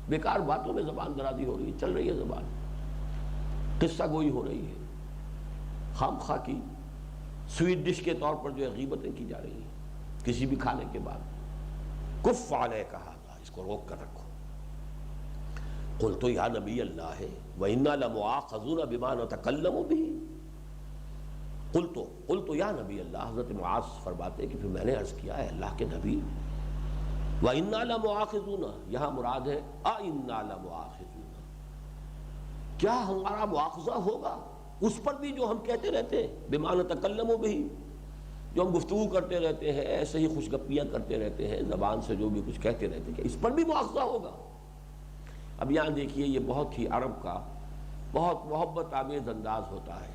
بیکار باتوں میں زبان درازی ہو رہی ہے، چل رہی ہے زبان، قصہ گوئی ہو رہی ہے، خام خواہ کی سویٹ ڈش کے طور پر جو ہے غیبتیں کی جا رہی ہیں کسی بھی کھانے کے بعد. کف علیک ھذا، اس کو روک کر رکھو. قلت یا نبی اللہ وَإِنَّا لَمُؤَاخَذُونَ بِمَا نَتَكَلَّمُ بِهِ. قلت یا نبی اللہ، حضرت معاذ فرماتے ہیں کہ پھر میں نے عرض کیا ہے اللہ کے نبی، وَإِنَّا لَمُؤَاخَذُونَ، یہاں مراد ہے أَإِنَّا لَمُؤَاخَذُونَ، کیا ہمارا مواخذہ ہوگا اس پر بھی جو ہم کہتے رہتے ہیں، بِمَا نَتَكَلَّمُ بِهِ، جو ہم گفتگو کرتے رہتے ہیں، ایسے ہی خوش گپیاں کرتے رہتے ہیں، زبان سے جو بھی کچھ کہتے رہتے ہیں، کہ اس پر بھی مواخذہ ہوگا. اب یہاں دیکھیے یہ بہت ہی عرب کا بہت محبت آمیز انداز ہوتا ہے،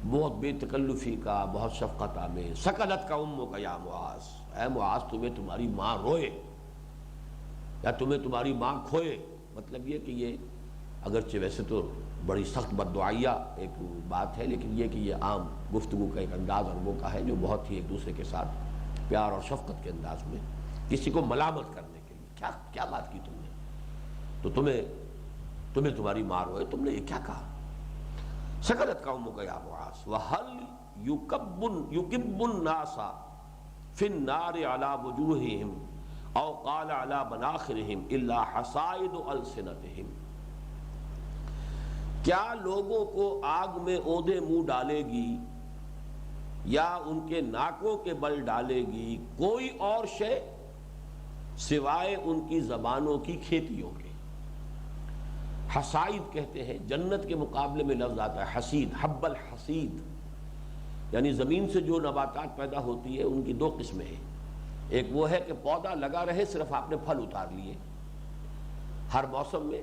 بہت بے تکلفی کا، بہت شفقت آمیز. سکلت کا امو کا یا معاذ، اے معاذ تمہیں تمہاری ماں روئے یا تمہیں تمہاری ماں کھوئے. مطلب یہ کہ یہ اگرچہ ویسے تو بڑی سخت بددعائیہ ایک بات ہے، لیکن یہ کہ یہ عام گفتگو کا ایک انداز عربوں کا ہے جو بہت ہی ایک دوسرے کے ساتھ پیار اور شفقت کے انداز میں کسی کو ملامت کرنے کے لیے، کیا بات کی تم نے، تو تمہیں تمہاری ماں روئے، تم نے یہ کیا کہا. سکلت قومک یا معاذ وَهَلْ يُكِبُّ النَّاسَ فِي النَّارِ عَلَى وُجُوهِهِمْ أَوْ قَالَ عَلَى مَنَاخِرِهِمْ إِلَّا حَصَائِدُ أَلْسِنَتِهِمْ. کیا لوگوں کو آگ میں اودے منہ ڈالے گی یا ان کے ناکوں کے بل ڈالے گی کوئی اور شے سوائے ان کی زبانوں کی کھیتیوں کے. حسائد کہتے ہیں، جنت کے مقابلے میں لفظ آتا ہے حسید، حب الحسید، یعنی زمین سے جو نباتات پیدا ہوتی ہے ان کی دو قسمیں ہیں. ایک وہ ہے کہ پودا لگا رہے، صرف آپ نے پھل اتار لیے، ہر موسم میں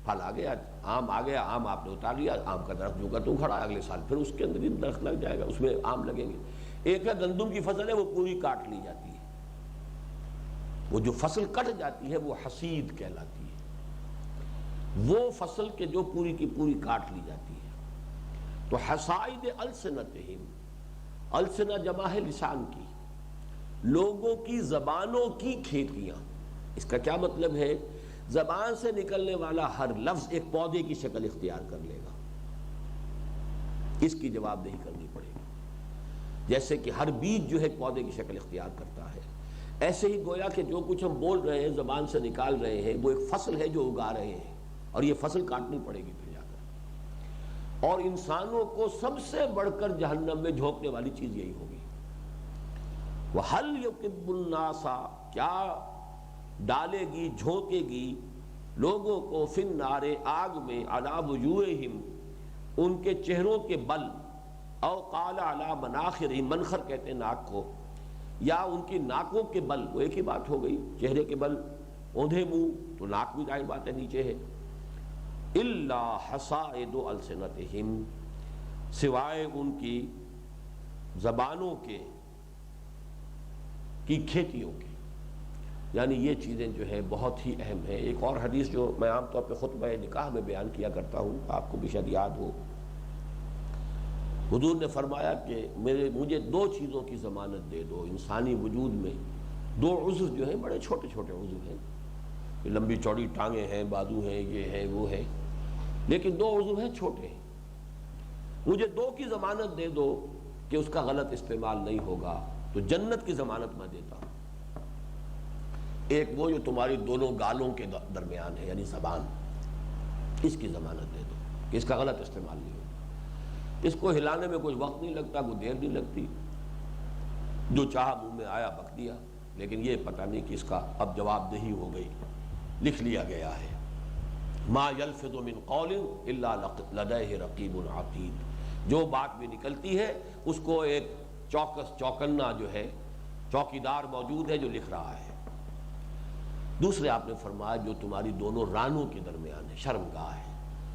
پھل آ گیا، آم آ گیا، آم آپ نے اتار لیا، آم کا درخت جو کا تو کھڑا ہے، اگلے سال پھر اس کے اندر بھی درخت لگ جائے گا، اس میں آم لگیں گے. ایک ہے گندم کی فصل ہے، وہ پوری کاٹ لی جاتی ہے، وہ جو فصل کٹ جاتی ہے وہ حسید کہلاتی ہے، وہ فصل کے جو پوری کی پوری کاٹ لی جاتی ہے. تو حسائد السنتہم، السنہ جمع ہے لسان کی، لوگوں کی زبانوں کی کھیتیاں. اس کا کیا مطلب ہے؟ زبان سے نکلنے والا ہر لفظ ایک پودے کی شکل اختیار کر لے گا، اس کی جواب دہی کرنی پڑے گی. جیسے کہ ہر بیج جو ہے پودے کی شکل اختیار کرتا ہے، ایسے ہی گویا کہ جو کچھ ہم بول رہے ہیں، زبان سے نکال رہے ہیں، وہ ایک فصل ہے جو اگا رہے ہیں، اور یہ فصل کاٹنی پڑے گی پھر جا کر. اور انسانوں کو سب سے بڑھ کر جہنم میں جھونکنے والی چیز یہی ہوگی. وَهَلْ يُكِبُّ النَّاسَ، کیا ڈالے گی، جھونکے گی لوگوں کو، فی النار، آگ میں، علی وجوہہم، ان کے چہروں کے بل، او قال علی مناخرہم، منخر کہتے ہیں ناک کو، یا ان کی ناکوں کے بل، وہ ایک ہی بات ہو گئی، چہرے کے بل، اوندھے منہ تو ناک بھی ظاہر بات ہے نیچے ہے. الا حصائد السنتہم، سوائے ان کی زبانوں کی کھیتیوں کے. یعنی یہ چیزیں جو ہے بہت ہی اہم ہیں. ایک اور حدیث جو میں عام طور پہ خطبہ نکاح میں بیان کیا کرتا ہوں، آپ کو بھی شاید یاد ہو، حضور نے فرمایا کہ مجھے دو چیزوں کی ضمانت دے دو. انسانی وجود میں دو عضو جو ہیں، بڑے چھوٹے چھوٹے عضو ہیں، لمبی چوڑی ٹانگیں ہیں، بازو ہیں، یہ ہے وہ ہے، لیکن دو عضو ہیں چھوٹے ہیں. مجھے دو کی ضمانت دے دو کہ اس کا غلط استعمال نہیں ہوگا، تو جنت کی ضمانت میں دیتا ہوں. ایک وہ جو تمہاری دونوں گالوں کے درمیان ہے، یعنی زبان، اس کی ضمانت دے دو کہ اس کا غلط استعمال نہیں ہوگا. اس کو ہلانے میں کوئی وقت نہیں لگتا، کوئی دیر نہیں لگتی، جو چاہا منہ میں آیا بک دیا. لیکن یہ پتہ نہیں کہ اس کا اب جواب دہی ہو گئی، لکھ لیا گیا ہے. ما یلفظ من قول الا لدیہ رقیب عتید، جو بات بھی نکلتی ہے اس کو ایک چوکنا جو ہے، چوکیدار موجود ہے جو لکھ رہا ہے. دوسرے آپ نے فرمایا جو تمہاری دونوں رانوں کے درمیان ہے، شرمگاہ ہے،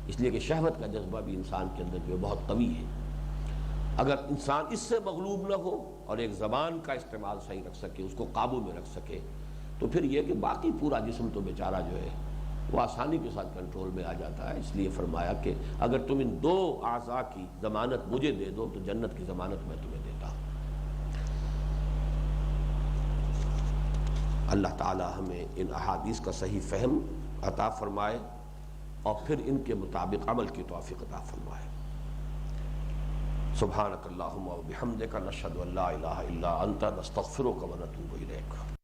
اس لیے کہ شہوت کا جذبہ بھی انسان کے اندر جو ہے بہت قوی ہے. اگر انسان اس سے مغلوب نہ ہو اور ایک زبان کا استعمال صحیح رکھ سکے، اس کو قابو میں رکھ سکے، تو پھر یہ کہ باقی پورا جسم تو بیچارہ جو ہے وہ آسانی کے ساتھ کنٹرول میں آ جاتا ہے. اس لیے فرمایا کہ اگر تم ان دو اعضاء کی ضمانت مجھے دے دو تو جنت کی ضمانت میں تمہیں دیتا ہوں. اللہ تعالی ہمیں ان احادیث کا صحیح فہم عطا فرمائے اور پھر ان کے مطابق عمل کی توفیق عطا فرمائے. سبحانک اللہم و بحمدک، نشہد ان لا الہ الا انت، نستغفرک و نتوب الیک.